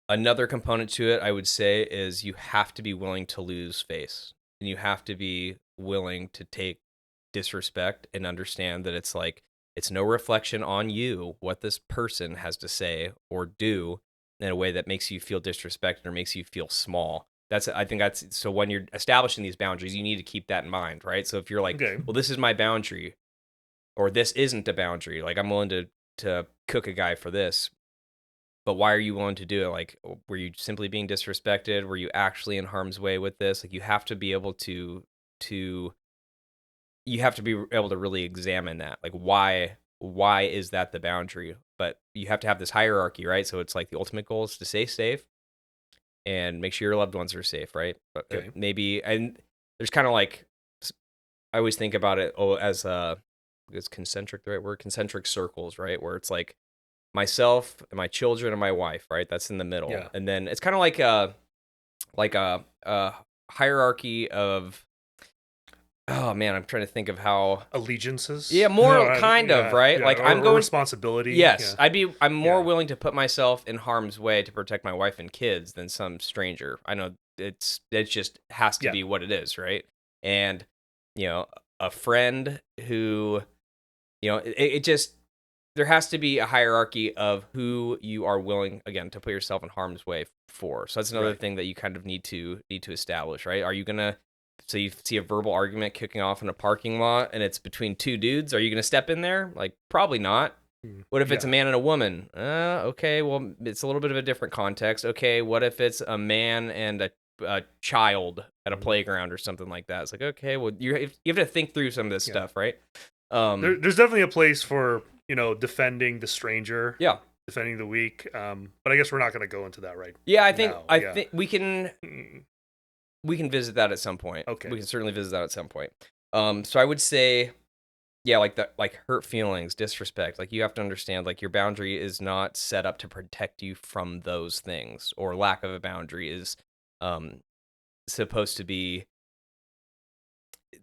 Speaker 1: Another component to it, I would say, is you have to be willing to lose face. And you have to be willing to take disrespect and understand that it's like, it's no reflection on you what this person has to say or do in a way that makes you feel disrespected or makes you feel small. I think that's so when you're establishing these boundaries, you need to keep that in mind, right? So if you're like, well, this is my boundary, or this isn't a boundary, like I'm willing to cook a guy for this, but why are you willing to do it? Like, were you simply being disrespected? Were you actually in harm's way with this? Like, you have to be able to really examine that. Like, why is that the boundary? But you have to have this hierarchy, right? So it's like the ultimate goal is to stay safe and make sure your loved ones are safe, right? But maybe, and there's kind of like, I always think about it as is concentric the right word? Concentric circles, right? Where it's like myself and my children and my wife, right? That's in the middle. Yeah. And then it's kind of like a hierarchy of, oh man, I'm trying to think of how
Speaker 2: allegiances.
Speaker 1: Yeah, more kind of, right?
Speaker 2: Yeah,
Speaker 1: like I'm going
Speaker 2: responsibility.
Speaker 1: Yes, I'm more willing to put myself in harm's way to protect my wife and kids than some stranger. I know it just has to be what it is, right? And a friend who, it just, there has to be a hierarchy of who you are willing, again, to put yourself in harm's way for. So that's another thing that you kind of need to establish, right? Are you gonna, so you see a verbal argument kicking off in a parking lot and it's between two dudes, are you gonna step in there? Like, probably not. What if it's a man and a woman? Okay, well, it's a little bit of a different context. Okay, what if it's a man and a child at a playground or something like that? It's like, okay, well, you have to think through some of this stuff, right?
Speaker 2: There's definitely a place for defending the stranger, defending the weak. But I guess we're not going to go into that right.
Speaker 1: Yeah, I think we can visit that at some point. Okay, we can certainly visit that at some point. So I would say, like hurt feelings, disrespect. Like, you have to understand, like, your boundary is not set up to protect you from those things, or lack of a boundary is supposed to be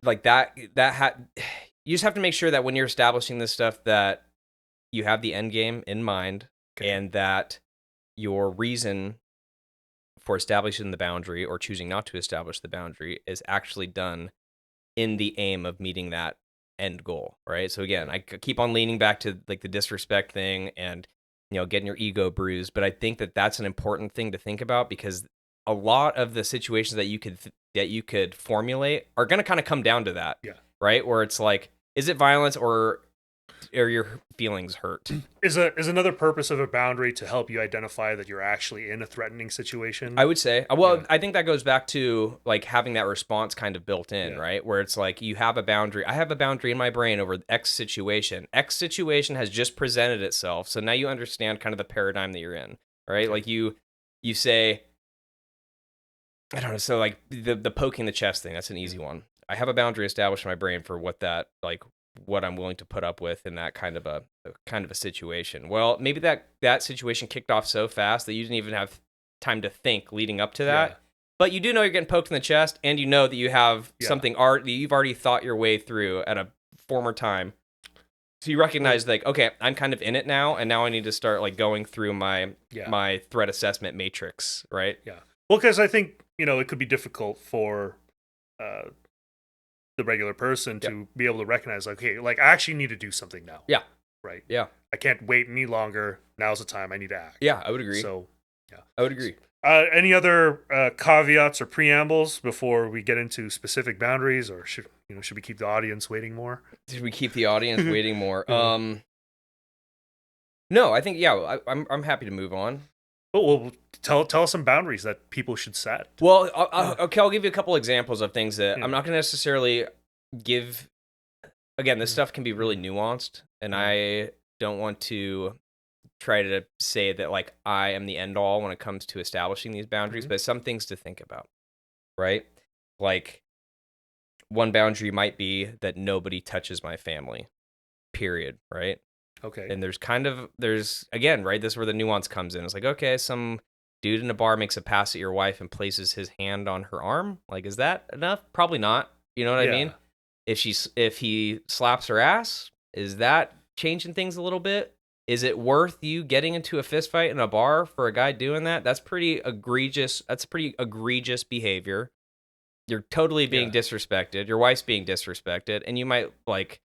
Speaker 1: like that. You just have to make sure that when you're establishing this stuff, that you have the end game in mind, and that your reason for establishing the boundary or choosing not to establish the boundary is actually done in the aim of meeting that end goal, right? So again, I keep on leaning back to like the disrespect thing and getting your ego bruised, but I think that that's an important thing to think about, because a lot of the situations that you could formulate are going to kind of come down to that, right? Where it's like, is it violence or are your feelings hurt?
Speaker 2: Is another purpose of a boundary to help you identify that you're actually in a threatening situation?
Speaker 1: I would say. Well, I think that goes back to like having that response kind of built in, right? Where it's like, you have a boundary. I have a boundary in my brain over X situation. X situation has just presented itself. So now you understand kind of the paradigm that you're in, right? Like you say, I don't know. So like the poking the chest thing, that's an easy one. I have a boundary established in my brain for what I'm willing to put up with in that kind of a situation. Well, maybe that situation kicked off so fast that you didn't even have time to think leading up to that. but you do know you're getting poked in the chest, and you know that you have something that you've already thought your way through at a former time. So you recognize like, okay, I'm kind of in it now, and now I need to start like going through my threat assessment matrix, right?
Speaker 2: Yeah. Well, because I think, it could be difficult for the regular person to be able to recognize, like, hey, like I actually need to do something now.
Speaker 1: Yeah.
Speaker 2: Right.
Speaker 1: Yeah.
Speaker 2: I can't wait any longer. Now's the time I need to act.
Speaker 1: Yeah, I would agree.
Speaker 2: So, yeah.
Speaker 1: I would agree.
Speaker 2: Any other caveats or preambles before we get into specific boundaries, or should we keep the audience waiting more?
Speaker 1: Should we keep the audience waiting more? No, I think I'm happy to move on.
Speaker 2: Well, tell us some boundaries that people should set.
Speaker 1: Well, I'll give you a couple examples of things that I'm not going to necessarily give. Again, this stuff can be really nuanced, and I don't want to try to say that like I am the end all when it comes to establishing these boundaries, but some things to think about, right? Like one boundary might be that nobody touches my family, period, right?
Speaker 2: Okay.
Speaker 1: And there's again, right? This is where the nuance comes in. It's like, okay, some dude in a bar makes a pass at your wife and places his hand on her arm. Like, is that enough? Probably not. You know what I mean? If he slaps her ass, is that changing things a little bit? Is it worth you getting into a fist fight in a bar for a guy doing that? That's pretty egregious. That's pretty egregious behavior. You're totally being disrespected. Your wife's being disrespected, and you might like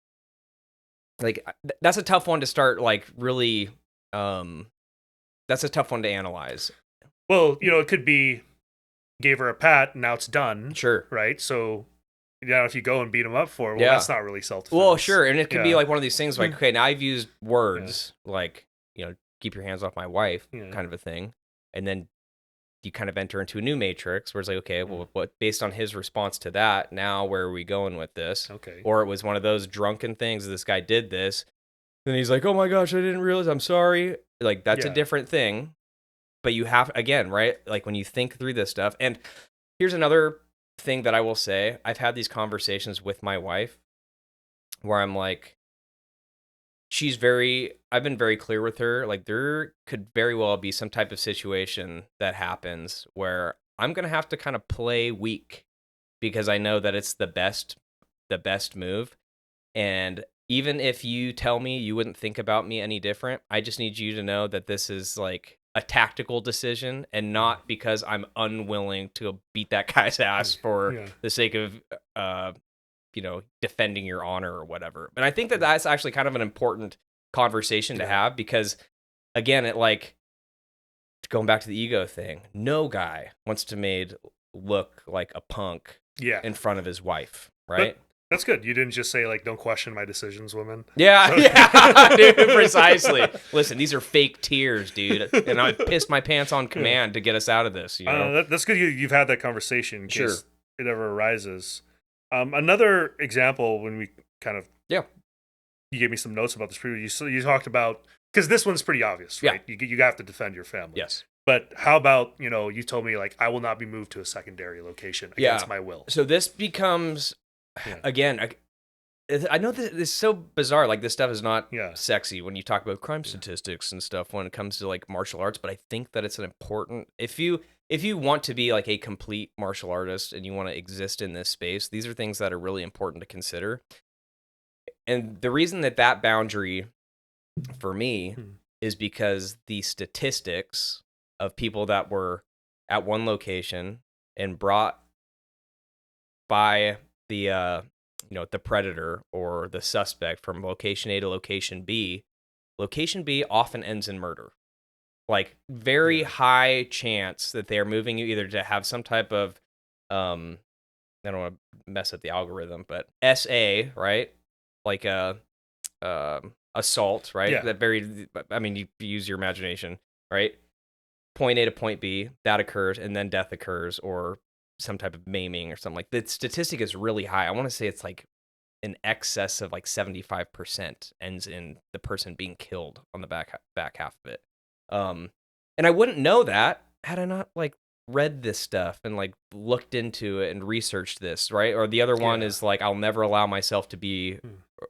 Speaker 1: that's a tough one to start like really that's a tough one to analyze.
Speaker 2: Well, it could be gave her a pat and now it's done.
Speaker 1: Sure.
Speaker 2: Right? So if you go and beat him up for it, that's not really self-defense.
Speaker 1: Well, sure, and it could be like one of these things like, okay, now I've used words like, keep your hands off my wife kind of a thing, and then you kind of enter into a new matrix where it's like, okay, well, what based on his response to that, now where are we going with this?
Speaker 2: Okay.
Speaker 1: Or it was one of those drunken things, this guy did this, then he's like, oh my gosh, I didn't realize, I'm sorry. Like, that's a different thing. But you have, again, right? Like when you think through this stuff, and here's another thing that I will say, I've had these conversations with my wife where I'm like, I've been very clear with her. Like there could very well be some type of situation that happens where I'm going to have to kind of play weak because I know that it's the best move. And even if you tell me you wouldn't think about me any different, I just need you to know that this is like a tactical decision and not because I'm unwilling to beat that guy's ass for the sake of, defending your honor or whatever. And I think that that's actually kind of an important conversation to have because, again, it like going back to the ego thing. No guy wants to made look like a punk in front of his wife, right?
Speaker 2: But that's good. You didn't just say like, "Don't question my decisions, women."
Speaker 1: Yeah, dude, precisely. Listen, these are fake tears, dude, and I pissed my pants on command to get us out of this.
Speaker 2: That's good. You've had that conversation in case it ever arises. Another example when we kind of you gave me some notes about this previously. You talked about because this one's pretty obvious, right? You have to defend your family.
Speaker 1: Yes.
Speaker 2: But how about you told me like I will not be moved to a secondary location against my will.
Speaker 1: So this becomes again. I know that it's so bizarre. Like this stuff is not sexy when you talk about crime statistics and stuff when it comes to like martial arts. But I think that it's an important if you want to be like a complete martial artist and you want to exist in this space, these are things that are really important to consider. And the reason that boundary for me is because the statistics of people that were at one location and brought by the the predator or the suspect from location A to location B often ends in murder. Like very high chance that they are moving you either to have some type of I don't want to mess up the algorithm, but SA, right? Like a assault, right? You use your imagination, right? Point A to point B, that occurs, and then death occurs, or some type of maiming or something. Like the statistic is really high. I want to say it's like in excess of like 75% ends in the person being killed on the back half of it. And I wouldn't know that had I not like read this stuff and like looked into it and researched this, right? Or the other one is like I'll never allow myself to be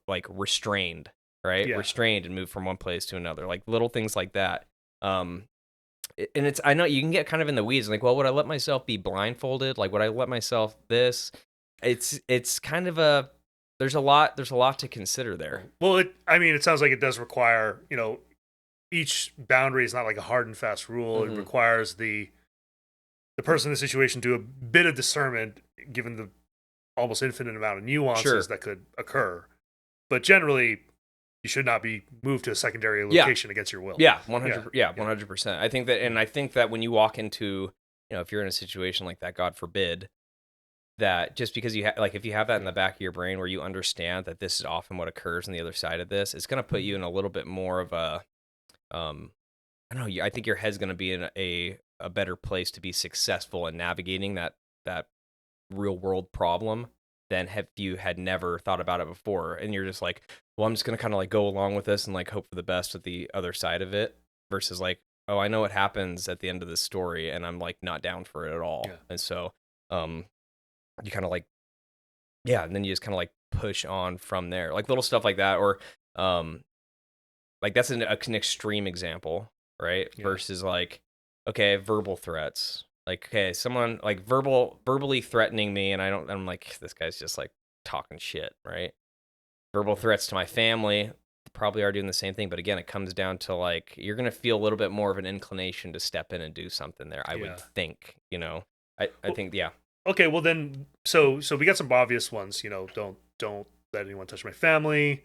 Speaker 1: like restrained, right? Restrained and move from one place to another, like little things like that. and it's, I know you can get kind of in the weeds, like, well, would I let myself be blindfolded? Like, would I let myself this? It's kind of there's a lot to consider there.
Speaker 2: Well, it sounds like it does require, each boundary is not like a hard and fast rule. It
Speaker 1: Mm-hmm.
Speaker 2: requires the person in the situation to do a bit of discernment, given the almost infinite amount of nuances
Speaker 1: Sure.
Speaker 2: that could occur. But generally, you should not be moved to a secondary
Speaker 1: Yeah.
Speaker 2: location against your will.
Speaker 1: Yeah, 100. Yeah, 100%. I think that, and I think that when you walk into, if you're in a situation like that, God forbid, that just because you like, if you have that in the back of your brain where you understand that this is often what occurs on the other side of this, it's going to put you in a little bit more of a, I don't know. I think your head's going to be in a better place to be successful in navigating that real world problem than if you had never thought about it before. And you're just like, well, I'm just going to kind of like go along with this and like hope for the best with the other side of it, versus like, oh, I know what happens at the end of this story and I'm like not down for it at all.
Speaker 2: Yeah.
Speaker 1: And so, you kind of like, yeah, and then you just kind of like push on from there, like little stuff like that. Or, like that's an extreme example, right?
Speaker 2: Yeah.
Speaker 1: Versus like, okay, verbal threats. Like, okay, someone like verbally threatening me, and I'm like, this guy's just like talking shit, right? Verbal threats to my family probably are doing the same thing, but again, it comes down to like, you're gonna feel a little bit more of an inclination to step in and do something there. I would think, I think, yeah.
Speaker 2: Okay, well then, so we got some obvious ones. Don't let anyone touch my family.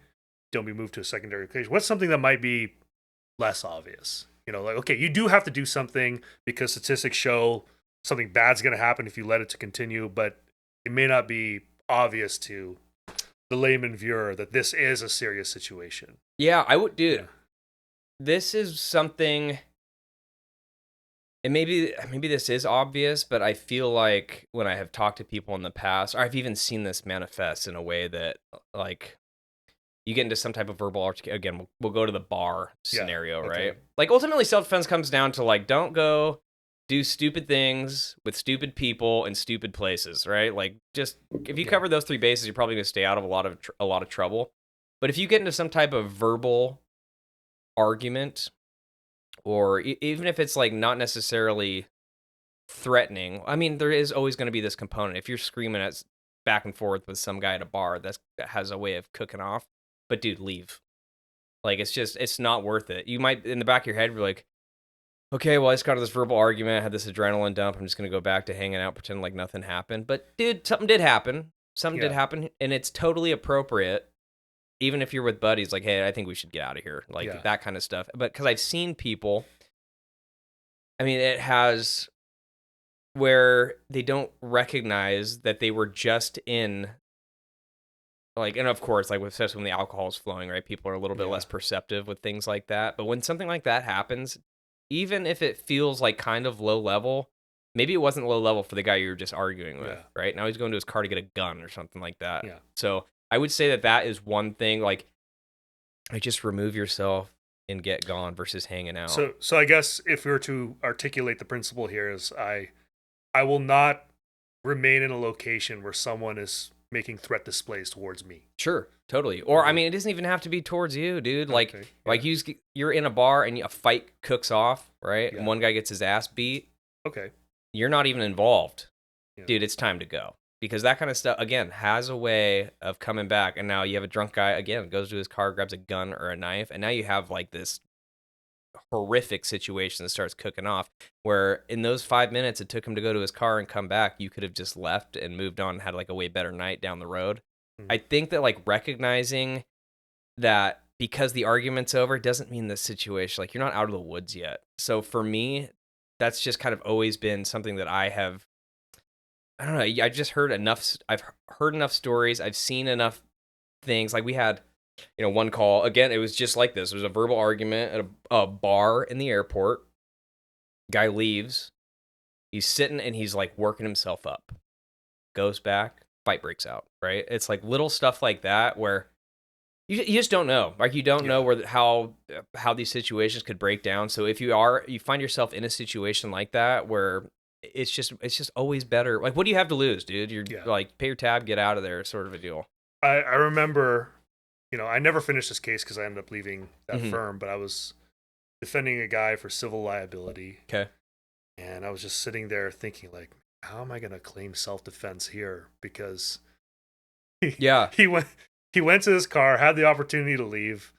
Speaker 2: Don't be moved to a secondary location. What's something that might be less obvious? Like, okay, you do have to do something because statistics show something bad's going to happen if you let it to continue, but it may not be obvious to the layman viewer that this is a serious situation.
Speaker 1: Yeah, I would, dude. Yeah. This is something, and maybe this is obvious, but I feel like when I have talked to people in the past, or I've even seen this manifest in a way that, like, you get into some type of verbal again, we'll go to the bar scenario, right? Like, ultimately, self-defense comes down to, like, don't go do stupid things with stupid people in stupid places, right? Like, just, if you cover those three bases, you're probably going to stay out of a lot of trouble. But if you get into some type of verbal argument, or even if it's, like, not necessarily threatening, I mean, there is always going to be this component. If you're screaming at back and forth with some guy at a bar, that has a way of cooking off. But dude, leave. Like, it's not worth it. You might, in the back of your head, be like, okay, well, I just got into this verbal argument, I had this adrenaline dump, I'm just going to go back to hanging out, pretend like nothing happened. But dude, something did happen. Did happen, and it's totally appropriate, even if you're with buddies, like, hey, I think we should get out of here. Like, that kind of stuff. But because I've seen people, I mean, it has where they don't recognize that they were just in, like, and of course, like, especially when the alcohol is flowing, right? People are a little bit less perceptive with things like that. But when something like that happens, even if it feels like kind of low level, maybe it wasn't low level for the guy you were just arguing with, right? Now he's going to his car to get a gun or something like that. Yeah. So I would say that is one thing, like just remove yourself and get gone versus hanging out.
Speaker 2: So I guess if we were to articulate the principle here is I will not remain in a location where someone is making threat displays towards me.
Speaker 1: Sure, totally. Or, I mean, it doesn't even have to be towards you, dude. Like, you're in a bar and a fight cooks off, right? Yeah. And one guy gets his ass beat.
Speaker 2: Okay.
Speaker 1: You're not even involved. Yeah. Dude, it's time to go. Because that kind of stuff, again, has a way of coming back. And now you have a drunk guy, again, goes to his car, grabs a gun or a knife. And now you have, like, this horrific situation that starts cooking off, where in those 5 minutes it took him to go to his car and come back, you could have just left and moved on and had like a way better night down the road. I think that, like, recognizing that because the argument's over doesn't mean the situation, like, you're not out of the woods yet. So for me, that's just kind of always been something that I don't know, I just heard enough, I've heard enough stories, I've seen enough things. Like, we had one call, again, it was just like this. There was a verbal argument at a bar in the airport. Guy leaves. He's sitting and he's like working himself up. Goes back, fight breaks out, right? It's like little stuff like that where you just don't know. Like, you don't know how these situations could break down. So if you find yourself in a situation like that where it's just always better. Like, what do you have to lose, dude? You're like, pay your tab, get out of there, sort of a deal.
Speaker 2: I remember, I never finished this case because I ended up leaving that firm, but I was defending a guy for civil liability.
Speaker 1: Okay.
Speaker 2: And I was just sitting there thinking, like, how am I going to claim self-defense here? Because
Speaker 1: Yeah.
Speaker 2: he went to his car, had the opportunity to leave,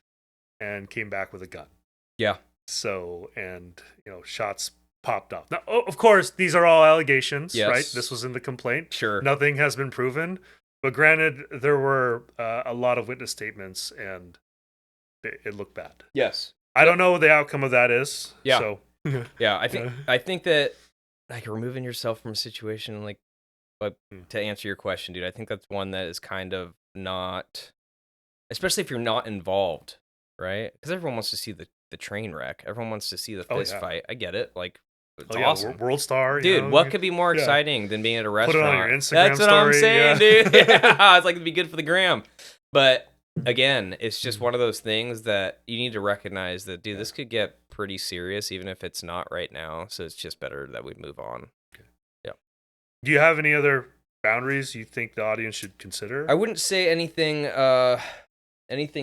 Speaker 2: and came back with a gun.
Speaker 1: Yeah.
Speaker 2: So, and, shots popped off. Now, of course, these are all allegations,
Speaker 1: Yes.
Speaker 2: right? This was in the complaint.
Speaker 1: Sure.
Speaker 2: Nothing has been proven. But granted, there were a lot of witness statements, and it looked bad.
Speaker 1: Yes.
Speaker 2: I don't know what the outcome of that is.
Speaker 1: Yeah.
Speaker 2: So.
Speaker 1: Yeah. I think that like removing yourself from a situation, like, but to answer your question, dude, I think that's one that is kind of not, especially if you're not involved, right? Because everyone wants to see the train wreck. Everyone wants to see the fist fight. I get it. Like, it's awesome.
Speaker 2: World star,
Speaker 1: dude. What could be more exciting than being at a restaurant?
Speaker 2: Put it on your Instagram
Speaker 1: That's what I'm
Speaker 2: story,
Speaker 1: saying, dude. Yeah, it's like it'd be good for the gram. But again, it's just one of those things that you need to recognize that, dude, this could get pretty serious, even if it's not right now. So it's just better that we move on.
Speaker 2: Okay.
Speaker 1: Yeah.
Speaker 2: Do you have any other boundaries you think the audience should consider?
Speaker 1: I wouldn't say anything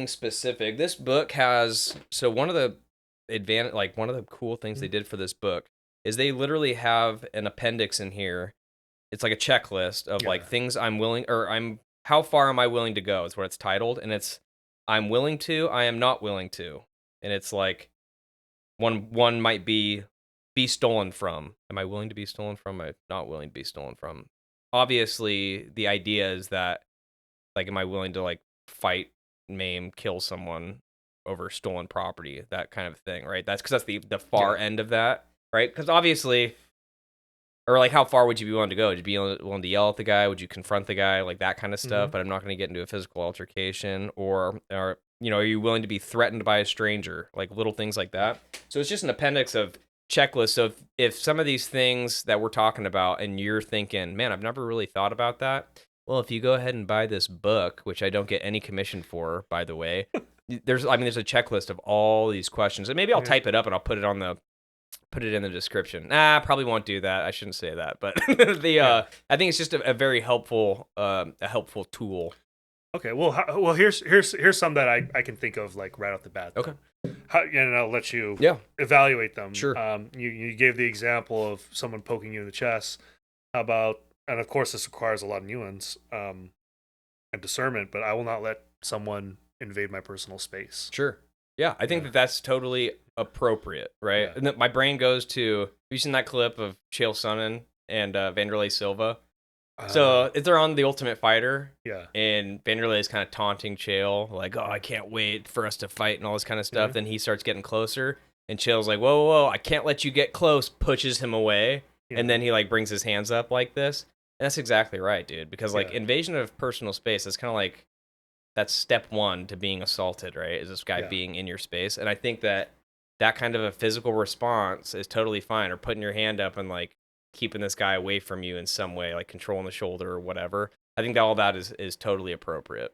Speaker 1: specific. This book has, so one of the cool things they did for this book is they literally have an appendix in here. It's like a checklist of like things I'm willing, or how far am I willing to go is what it's titled. And it's, I'm willing to, I am not willing to. And it's like, one might be stolen from. Am I willing to be stolen from? Am I not willing to be stolen from? Obviously, the idea is that, like, am I willing to, like, fight, maim, kill someone over stolen property? That kind of thing, right? That's because that's the far end of that, right? Because obviously, or, like, how far would you be willing to go? Would you be willing to yell at the guy? Would you confront the guy? Like, that kind of stuff. But I'm not going to get into a physical altercation. Or are you willing to be threatened by a stranger? Like, little things like that. So it's just an appendix of checklists. So if some of these things that we're talking about and you're thinking, man, I've never really thought about that. Well, if you go ahead and buy this book, which I don't get any commission for, by the way, there's a checklist of all these questions. And maybe I'll type it up and I'll put it in the description. Probably won't do that. I shouldn't say that, but I think it's just a very helpful tool.
Speaker 2: Okay, well, here's some that I can think of, like, right off the bat.
Speaker 1: Okay.
Speaker 2: And I'll let you evaluate them.
Speaker 1: Sure.
Speaker 2: You gave the example of someone poking you in the chest. How about, and of course this requires a lot of nuance and discernment, but I will not let someone invade my personal space.
Speaker 1: Sure. Yeah, I think that's totally appropriate, right?
Speaker 2: Yeah.
Speaker 1: And then my brain goes to, have you seen that clip of Chael Sonnen and Vanderlei Silva? So they're on The Ultimate Fighter, and Vanderlei is kind of taunting Chael, like, "Oh, I can't wait for us to fight," and all this kind of stuff. Then he starts getting closer, and Chael's like, "Whoa, whoa, whoa, I can't let you get close," pushes him away, and then he, like, brings his hands up like this. And that's exactly right, dude, because, like, invasion of personal space is kind of like, that's step one to being assaulted, right? Is this guy being in your space? And I think that kind of a physical response is totally fine, or putting your hand up and, like, keeping this guy away from you in some way, like controlling the shoulder or whatever. I think that all that is totally appropriate.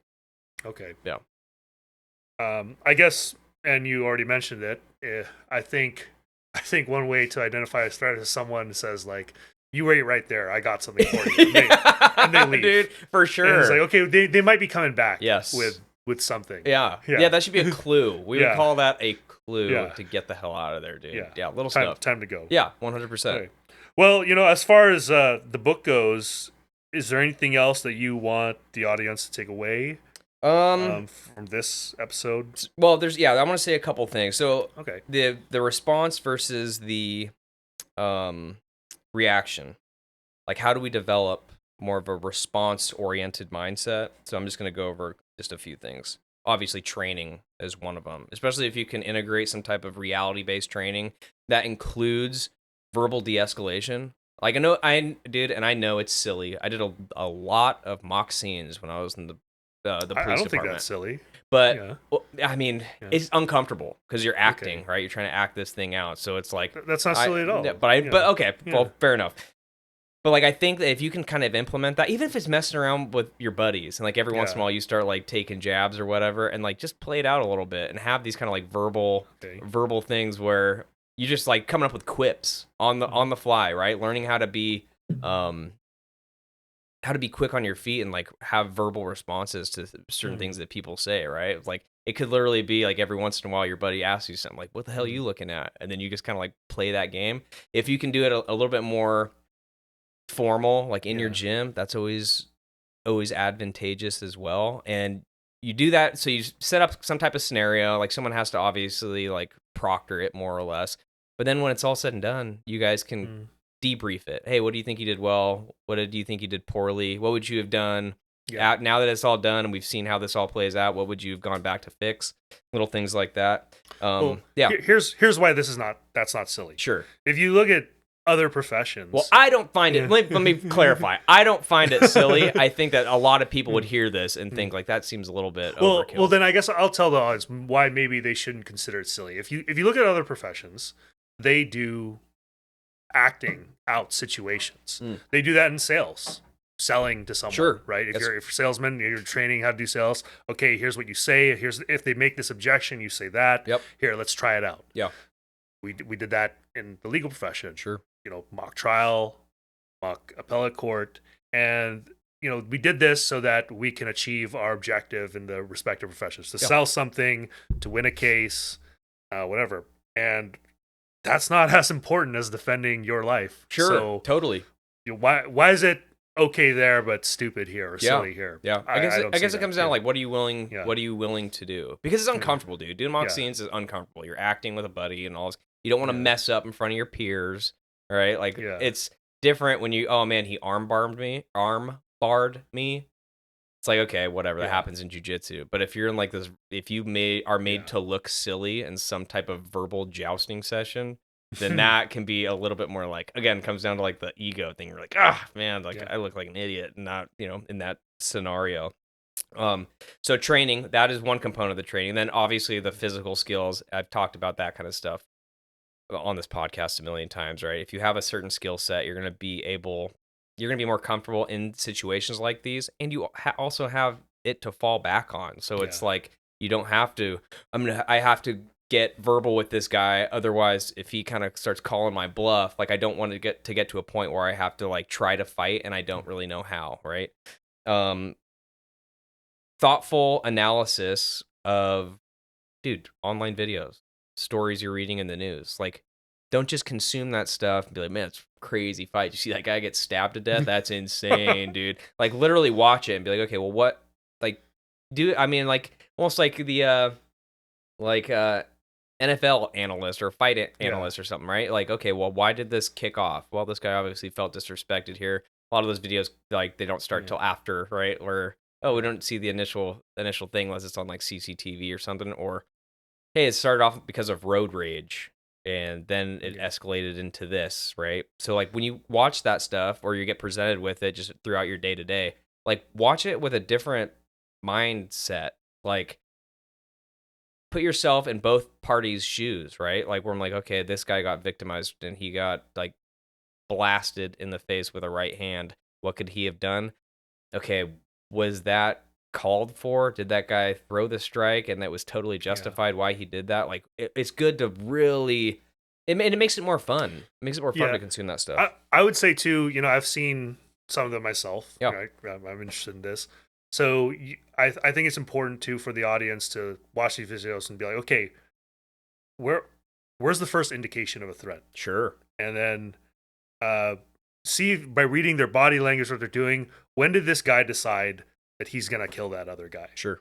Speaker 2: Okay.
Speaker 1: Yeah.
Speaker 2: I guess, and you already mentioned it. I think one way to identify a threat is someone says, like, "You wait right there. I got something for you," and they leave.
Speaker 1: Dude, for sure.
Speaker 2: And it's like, okay, they might be coming back.
Speaker 1: Yes.
Speaker 2: With something.
Speaker 1: Yeah. That should be a clue. We would call that a clue to get the hell out of there, dude. Yeah. Little stuff.
Speaker 2: Time to go.
Speaker 1: Yeah. 100%.
Speaker 2: Okay. Well, as far as the book goes, is there anything else that you want the audience to take away from this episode?
Speaker 1: Well, I want to say a couple things. So,
Speaker 2: okay,
Speaker 1: the response versus the reaction. Like, how do we develop more of a response-oriented mindset? So I'm just going to go over just a few things. Obviously, training is one of them, especially if you can integrate some type of reality-based training that includes verbal de-escalation. Like, I did, and I know it's silly. I did a lot of mock scenes when I was in the police department.
Speaker 2: I don't think that's silly.
Speaker 1: But, I mean, it's uncomfortable because you're acting, right? You're trying to act this thing out. So it's like...
Speaker 2: That's not silly at all.
Speaker 1: But okay, well, fair enough. But, like, I think that if you can kind of implement that, even if it's messing around with your buddies, and, like, every once in a while you start, like, taking jabs or whatever, and, like, just play it out a little bit and have these kind of, like, verbal things where you just, like, coming up with quips on the fly, right? Learning how to be how to be quick on your feet and like have verbal responses to certain things that people say, right? Like it could literally be like every once in a while your buddy asks you something like, what the hell are you looking at? And then you just kind of like play that game. If you can do it a little bit more formal, like in your gym, that's always advantageous as well. And you do that, so you set up some type of scenario, like someone has to obviously like proctor it more or less. But then when it's all said and done, you guys can debrief it. Hey, what do you think you did well? What do you think you did poorly? What would you have done? Now that it's all done and we've seen how this all plays out, what would you have gone back to fix? Little things like that.
Speaker 2: Here's why that's not silly.
Speaker 1: Sure.
Speaker 2: If you look at other professions.
Speaker 1: Well, I don't find it. Let me clarify. I don't find it silly. I think that a lot of people would hear this and think like that seems a little bit overkill.
Speaker 2: Well, then I guess I'll tell the audience why maybe they shouldn't consider it silly. If you look at other professions, they do acting out situations. They do that in sales, selling to someone, right? If you're a salesman, you're training how to do sales. Okay, here's what you say. Here's if they make this objection, you say that.
Speaker 1: Yep.
Speaker 2: Here, let's try it out.
Speaker 1: Yeah.
Speaker 2: We did that in the legal profession.
Speaker 1: Sure.
Speaker 2: Mock trial, mock appellate court, and we did this so that we can achieve our objective in the respective professions to sell something, to win a case, whatever. And that's not as important as defending your life.
Speaker 1: Sure,
Speaker 2: so,
Speaker 1: totally.
Speaker 2: Why is it okay there but stupid here or silly here?
Speaker 1: Yeah, I guess it comes down to like what are you willing to do? Because it's uncomfortable, dude. Doing mock scenes is uncomfortable. You're acting with a buddy and all this. You don't want to mess up in front of your peers. Right, like it's different when you. Oh man, he arm barred me. It's like okay, whatever. That happens in jiu-jitsu. But if you're in like this, if you are made to look silly in some type of verbal jousting session, then that can be a little bit more like comes down to like the ego thing. You're like, man, like I look like an idiot, not in that scenario. So training, that is one component of the training. Then obviously the physical skills. I've talked about that kind of stuff on this podcast a million times, right? If you have a certain skill set, you're going to be more comfortable in situations like these, and you also have it to fall back on. So it's like you don't have to. I have to get verbal with this guy, otherwise, if he kind of starts calling my bluff, like I don't want to get to a point where I have to like try to fight, and I don't really know how, right? Thoughtful analysis of, online videos. Stories you're reading in the news. Like, don't just consume that stuff and be like, man, it's a crazy fight. You see that guy get stabbed to death? That's insane, dude. Like, literally watch it and be like, okay, well, what, like, almost like the, NFL analyst or fight analyst or something, right? Like, okay, well, why did this kick off? Well, this guy obviously felt disrespected here. A lot of those videos, like, they don't start till after, right? Where, we don't see the initial thing unless it's on, like, CCTV or something, or hey, it started off because of road rage, and then it escalated into this, right? So, like, when you watch that stuff or you get presented with it just throughout your day-to-day, like, watch it with a different mindset. Like, put yourself in both parties' shoes, right? Like, where I'm like, okay, this guy got victimized and he got, like, blasted in the face with a right hand. What could he have done? Okay, was that called for? Did that guy throw the strike and that was totally justified why he did that? Like, it's good to really it makes it more fun. It makes it more fun to consume that stuff.
Speaker 2: I would say too, I've seen some of them myself. Right? I'm interested in this, so I think it's important too for the audience to watch these videos and be like, okay, where's the first indication of a threat?
Speaker 1: Sure.
Speaker 2: And then see by reading their body language what they're doing, when did this guy decide that he's going to kill that other guy? Sure.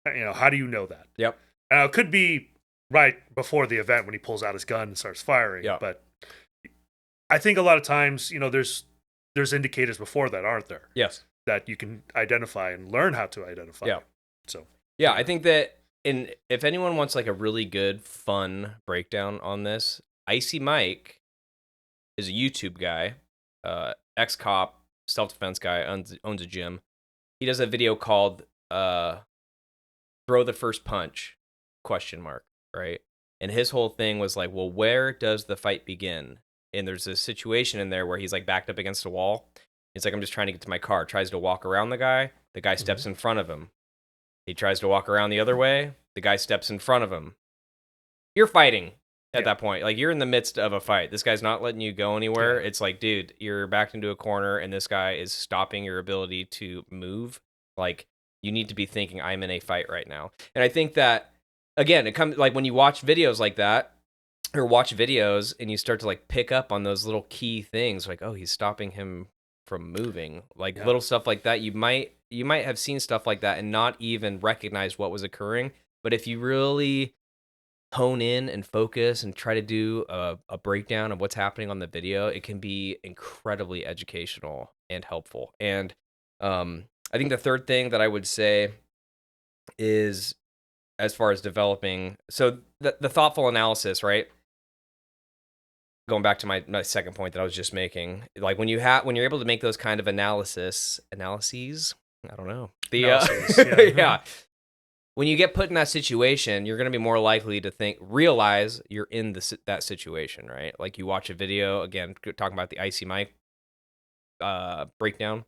Speaker 2: How do you know that?
Speaker 1: Yep.
Speaker 2: It could be right before the event when he pulls out his gun and starts firing. Yep. But I think a lot of times, there's indicators before that, aren't there?
Speaker 1: Yes.
Speaker 2: That you can identify and learn how to identify.
Speaker 1: Yeah.
Speaker 2: So.
Speaker 1: Yeah, I think that if anyone wants like a really good, fun breakdown on this, Icy Mike is a YouTube guy, ex-cop, self-defense guy, owns a gym. He does a video called "Throw the First Punch?" ? Right? And his whole thing was like, well, where does the fight begin? And there's a situation in there where he's like backed up against a wall. He's like, I'm just trying to get to my car. Tries to walk around the guy. The guy steps in front of him. He tries to walk around the other way. The guy steps in front of him. You're fighting. at that point. Like, you're in the midst of a fight. This guy's not letting you go anywhere. It's like, dude, you're backed into a corner, and this guy is stopping your ability to move. Like, you need to be thinking, I'm in a fight right now. And I think that, again, it comes like when you watch videos like that, or watch videos, and you start to like pick up on those little key things, like, oh, he's stopping him from moving, like little stuff like that. You might have seen stuff like that and not even recognize what was occurring. But if you really hone in and focus and try to do a breakdown of what's happening on the video, it can be incredibly educational and helpful. And I think the third thing that I would say is, as far as developing, so the thoughtful analysis, right? Going back to my second point that I was just making, like when you're able to make those kind of analyses, I don't know, yeah. When you get put in that situation, you're going to be more likely to realize you're in that situation, right? Like, you watch a video, again, talking about the Icy Mike breakdown,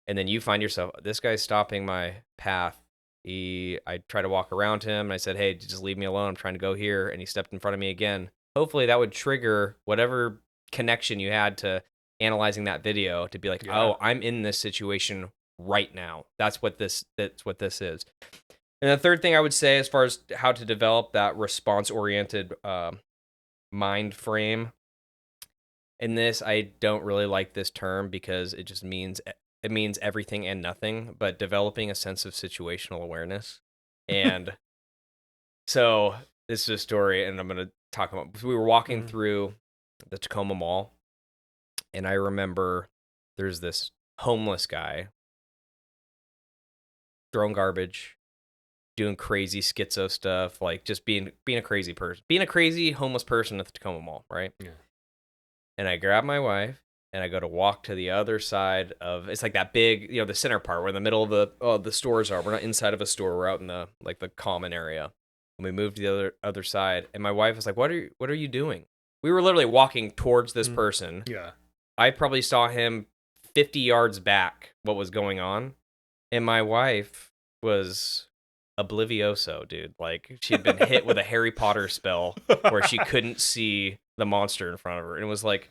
Speaker 1: and then you find yourself, this guy's stopping my path. I tried to walk around him, and I said, hey, just leave me alone. I'm trying to go here. And he stepped in front of me again. Hopefully that would trigger whatever connection you had to analyzing that video to be like, oh, I'm in this situation right now. That's what this is. And the third thing I would say, as far as how to develop that response-oriented mind frame, in this, I don't really like this term because it just means everything and nothing, but developing a sense of situational awareness. And so this is a story, and I'm going to talk about, we were walking through the Tacoma Mall, and I remember there's this homeless guy throwing garbage, doing crazy schizo stuff, like just being a crazy person, being a crazy homeless person at the Tacoma Mall, right? Yeah. And I grab my wife, and I go to walk to the other side of, it's like that big, the center part where the middle of the stores are. We're not inside of a store. We're out in the common area. And we moved to the other side, and my wife was like, what are you doing? We were literally walking towards this person. Yeah. I probably saw him 50 yards back, what was going on. And my wife was oblivioso, dude. Like, she had been hit with a Harry Potter spell where she couldn't see the monster in front of her. And it was like,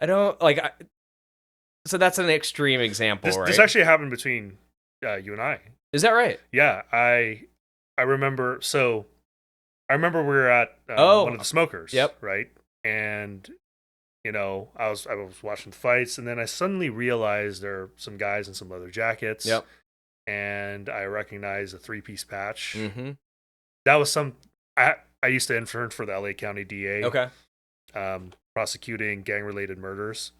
Speaker 1: so that's an extreme example, right?
Speaker 2: This actually happened between you and I.
Speaker 1: Is that right?
Speaker 2: Yeah, I remember. So I remember we were at one of the smokers. Yep. Right, and I was watching the fights, and then I suddenly realized there are some guys in some leather jackets. Yep. And I recognized a 3-piece patch. Mm-hmm. That was I used to intern for the LA County DA. Okay. Prosecuting gang-related murders,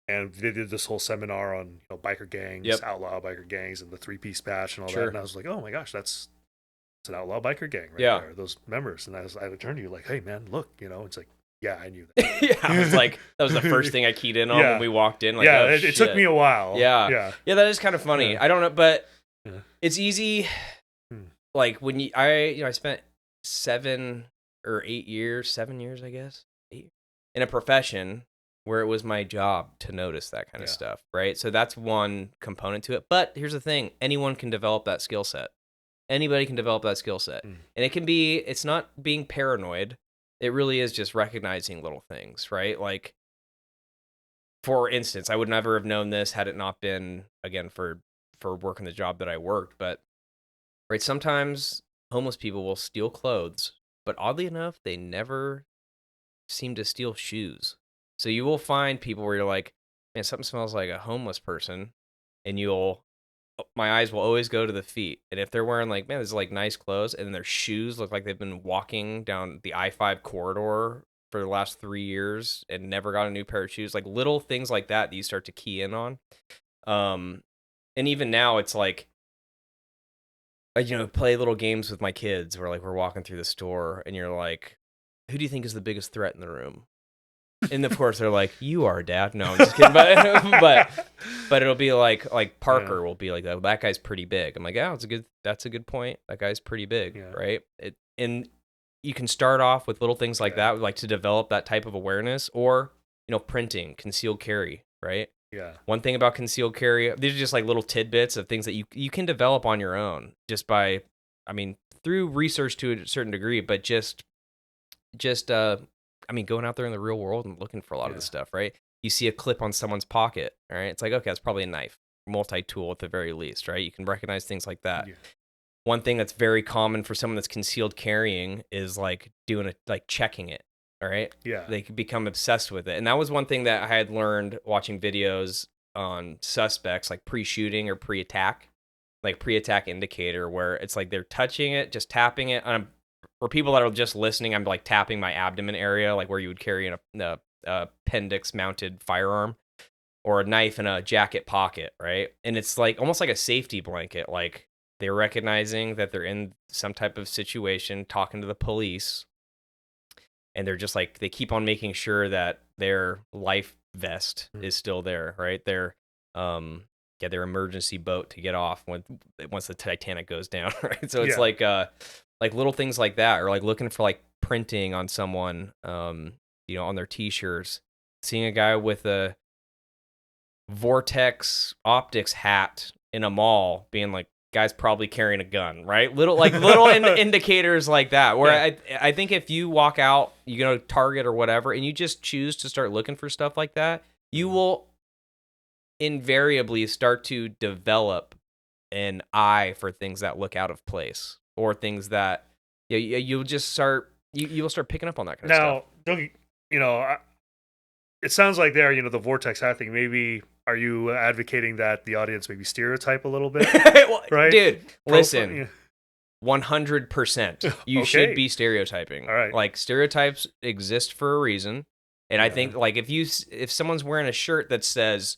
Speaker 2: and they did this whole seminar on biker gangs, outlaw biker gangs, and the 3-piece patch and all that. And I was like, oh my gosh, that's an outlaw biker gang right there, those members. And I had to turn to you like, hey man, look, it's like, yeah, I knew that.
Speaker 1: Yeah, I was like, that was the first thing I keyed in on when we walked in. Like,
Speaker 2: it took me a while.
Speaker 1: Yeah, that is kind of funny. I don't know, but it's easy. Like, when I spent 7 years, I guess, in a profession where it was my job to notice that kind of stuff, right? So that's one component to it. But here's the thing. Anyone can develop that skill set. Anybody can develop that skill set. And it's not being paranoid. It really is just recognizing little things, right? Like, for instance, I would never have known this had it not been, again, for working the job that I worked. But, right, sometimes homeless people will steal clothes, but oddly enough, they never seem to steal shoes. So you will find people where you're like, man, something smells like a homeless person, and my eyes will always go to the feet. And if they're wearing like nice clothes, and their shoes look like they've been walking down the I-5 corridor for the last 3 years and never got a new pair of shoes, like little things like that you start to key in on. And even now it's like, play little games with my kids where like we're walking through the store, and you're like, who do you think is the biggest threat in the room? And of course they're like, you are, Dad. No, I'm just kidding. But it'll be like Parker will be like, oh, that guy's pretty big. I'm like, oh, that's a good point. That guy's pretty big, right? And you can start off with little things like that, like to develop that type of awareness, or printing, concealed carry, right? Yeah. One thing about concealed carry, these are just like little tidbits of things that you can develop on your own just by, through research to a certain degree, but just just going out there in the real world and looking for a lot of this stuff, right? You see a clip on someone's pocket, all right? It's like, okay, that's probably a knife, multi-tool at the very least, right? You can recognize things like that.
Speaker 2: Yeah.
Speaker 1: One thing that's very common for someone that's concealed carrying is like checking it, all right?
Speaker 2: Yeah.
Speaker 1: They can become obsessed with it. And that was one thing that I had learned watching videos on suspects, like pre-shooting or pre-attack, like pre-attack indicator, where it's like they're touching it, just tapping it. For people that are just listening, I'm like tapping my abdomen area, like where you would carry a appendix mounted firearm or a knife in a jacket pocket, right? And it's like almost like a safety blanket. Like they're recognizing that they're in some type of situation, talking to the police, and they're just like, they keep on making sure that their life vest is still there, right? Their their emergency boat to get off once the Titanic goes down, right? So it's like little things like that, or like looking for like printing on someone, on their t-shirts, seeing a guy with a Vortex optics hat in a mall being like, guy's probably carrying a gun, right? Little indicators like that, where I think if you walk out, you go to Target or whatever, and you just choose to start looking for stuff like that, you will invariably start to develop an eye for things that look out of place, or things that you'll just start you will start picking up on that kind of stuff.
Speaker 2: Now, it sounds like the Vortex hat thing. Maybe are you advocating that the audience maybe stereotype a little bit?
Speaker 1: Well,
Speaker 2: right,
Speaker 1: dude. Listen, 100%. You should be stereotyping.
Speaker 2: All right.
Speaker 1: Like stereotypes exist for a reason, and I think like if someone's wearing a shirt that says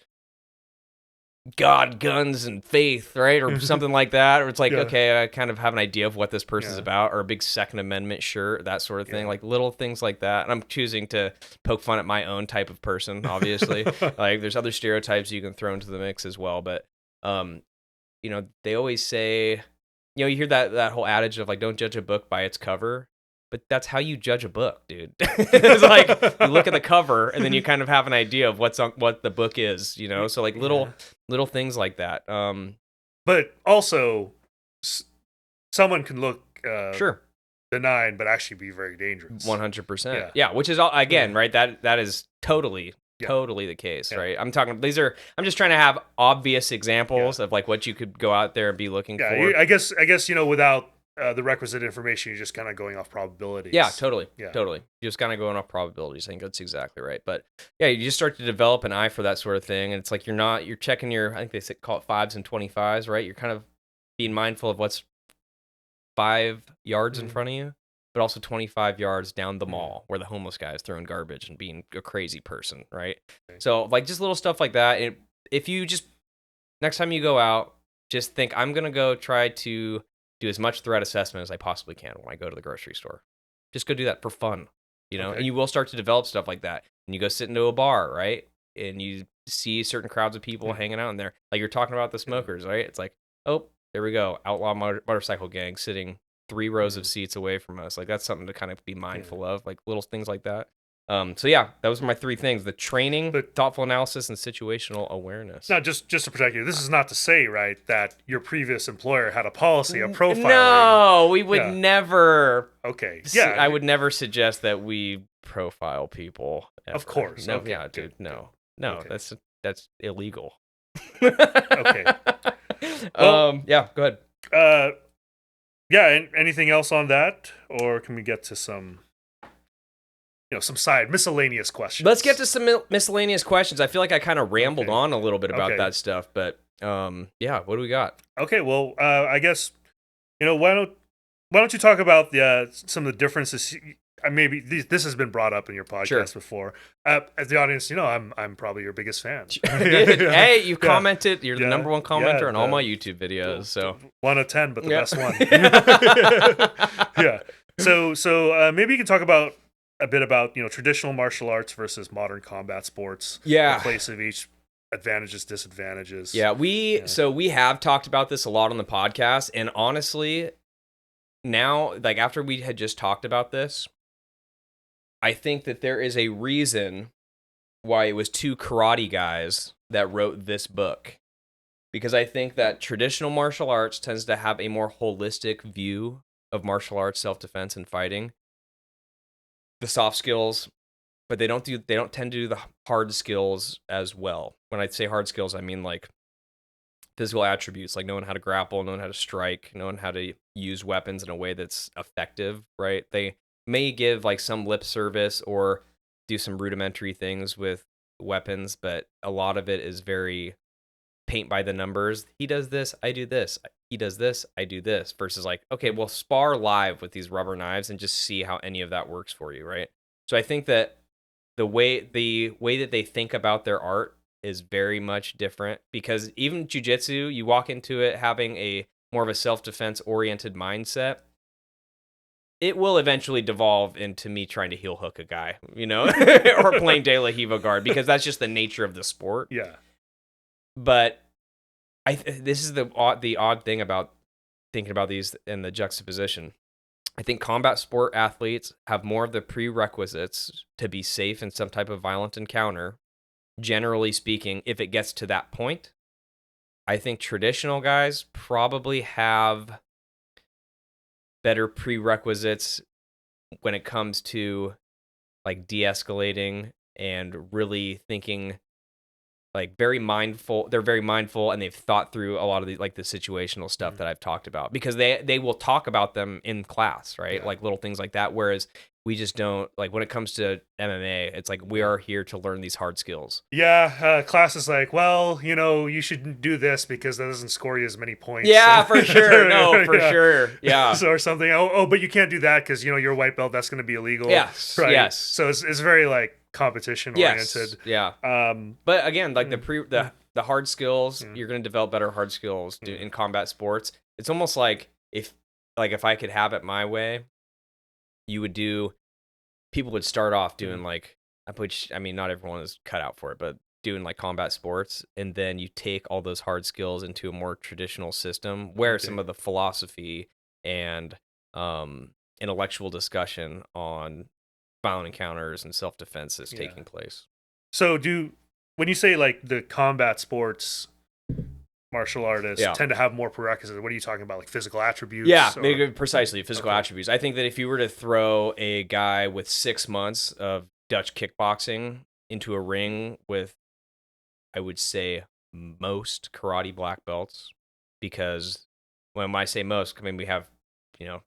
Speaker 1: God, guns, and faith, right? Or something like that. Or it's like, okay, I kind of have an idea of what this person's about, or a big Second Amendment shirt, that sort of thing. Like little things like that. And I'm choosing to poke fun at my own type of person, obviously. Like there's other stereotypes you can throw into the mix as well. But, they always say, you hear that whole adage of like, don't judge a book by its cover. But that's how you judge a book, dude. It's like you look at the cover and then you kind of have an idea of what the book is, So like little things like that.
Speaker 2: But also, someone can look benign, but actually be very dangerous.
Speaker 1: 100%. Yeah, which is again right. That is totally the case, right? I'm just trying to have obvious examples of like what you could go out there and be looking for.
Speaker 2: I guess without the requisite information, you're just kind of going off probabilities.
Speaker 1: Yeah, totally. You're just kind of going off probabilities. I think that's exactly right. But yeah, you just start to develop an eye for that sort of thing. And it's like you're checking I think they call it 5s and 25s, right? You're kind of being mindful of what's 5 yards in front of you, but also 25 yards down the mall where the homeless guy is throwing garbage and being a crazy person, right? So like just little stuff like that. And if you just, next time you go out, just think, I'm going to go try to do as much threat assessment as I possibly can when I go to the grocery store. Just go do that for fun, and you will start to develop stuff like that. And you go sit into a bar, right? And you see certain crowds of people hanging out in there. Like you're talking about the smokers, right? It's like, oh, there we go. Outlaw motorcycle gang sitting 3 rows of seats away from us. Like that's something to kind of be mindful of, like little things like that. So yeah, those are my 3 things: the training, thoughtful analysis, and situational awareness.
Speaker 2: Now, just to protect you, this is not to say, right, that your previous employer had a policy of profiling.
Speaker 1: No, we would never.
Speaker 2: Okay.
Speaker 1: I would never suggest that we profile people. Ever.
Speaker 2: Of course.
Speaker 1: No, dude. No. Okay. That's illegal.
Speaker 2: Okay.
Speaker 1: Well, yeah, go
Speaker 2: ahead. Anything else on that, or can we get to some some side miscellaneous questions?
Speaker 1: Let's get to some miscellaneous questions. I feel like I kind of rambled on a little bit about that stuff, but what do we got?
Speaker 2: Okay, well, I guess why don't you talk about some of the differences? Maybe this has been brought up in your podcast before. As the audience, I'm probably your biggest fan.
Speaker 1: Hey, you commented. You're the number one commenter on all my YouTube videos. So
Speaker 2: 1 of 10, but the best one. Yeah. So maybe you can talk about a bit about traditional martial arts versus modern combat sports.
Speaker 1: Yeah.
Speaker 2: The place of each, advantages, disadvantages.
Speaker 1: Yeah, we have talked about this a lot on the podcast, and honestly, now like after we had just talked about this, I think that there is a reason why it was 2 karate guys that wrote this book. Because I think that traditional martial arts tends to have a more holistic view of martial arts, self-defense, and fighting. the soft skills, but they don't tend to do the hard skills as well. When I say hard skills, I mean like physical attributes, like knowing how to grapple, knowing how to strike, knowing how to use weapons in a way that's effective, right? They may give like some lip service or do some rudimentary things with weapons, but a lot of it is very paint by the numbers. He does this, I do this. He does this, I do this. Versus like, okay, well, spar live with these rubber knives and just see how any of that works for you, right? So I think that the way that they think about their art is very much different, because even jujitsu, you walk into it having a more of a self-defense oriented mindset. It will eventually devolve into me trying to heel hook a guy, or playing De La Hiva guard, because that's just the nature of the sport.
Speaker 2: Yeah.
Speaker 1: But this is the odd thing about thinking about these in the juxtaposition. I think combat sport athletes have more of the prerequisites to be safe in some type of violent encounter. Generally speaking, if it gets to that point, I think traditional guys probably have better prerequisites when it comes to like de-escalating and really thinking, like very mindful. They're very mindful, and they've thought through a lot of the like the situational stuff that I've talked about, because they will talk about them in class, right?
Speaker 2: Yeah.
Speaker 1: Like little things like that. Whereas we just don't, like when it comes to MMA, it's like we are here to learn these hard skills.
Speaker 2: Yeah, class is like, well, you should do this because that doesn't score you as many points.
Speaker 1: Yeah, for sure. No, for sure. Yeah.
Speaker 2: So, or something. Oh, but you can't do that because you're a white belt. That's going to be illegal.
Speaker 1: Yes.
Speaker 2: Right.
Speaker 1: Yes.
Speaker 2: So it's very like competition oriented.
Speaker 1: Yes. Yeah. But again, like the hard skills, you're going to develop better hard skills in combat sports. It's almost like if I could have it my way, people would start off doing like, which I mean, not everyone is cut out for it, but doing like combat sports, and then you take all those hard skills into a more traditional system where some of the philosophy and intellectual discussion on violent encounters and self-defense is taking place.
Speaker 2: So when you say like the combat sports martial artists tend to have more prerequisites, what are you talking about? Like physical attributes?
Speaker 1: Yeah, precisely physical attributes. I think that if you were to throw a guy with 6 months of Dutch kickboxing into a ring with, I would say, most karate black belts, because when I say most, I mean we have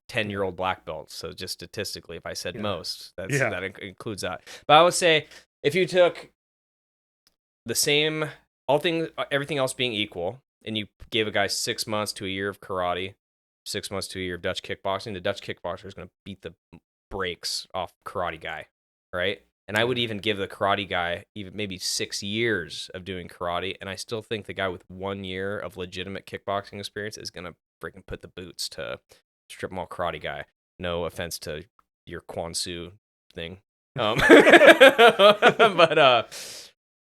Speaker 1: 10-year-old black belts. So just statistically, if I said most, that includes that. But I would say if you took the same, everything else being equal, and you gave a guy 6 months to a year of karate, 6 months to a year of Dutch kickboxing, the Dutch kickboxer is going to beat the brakes off karate guy, right? And I would even give the karate guy even maybe 6 years of doing karate, and I still think the guy with 1 year of legitimate kickboxing experience is going to freaking put the boots to strip mall karate guy. No offense to your Kwansu thing.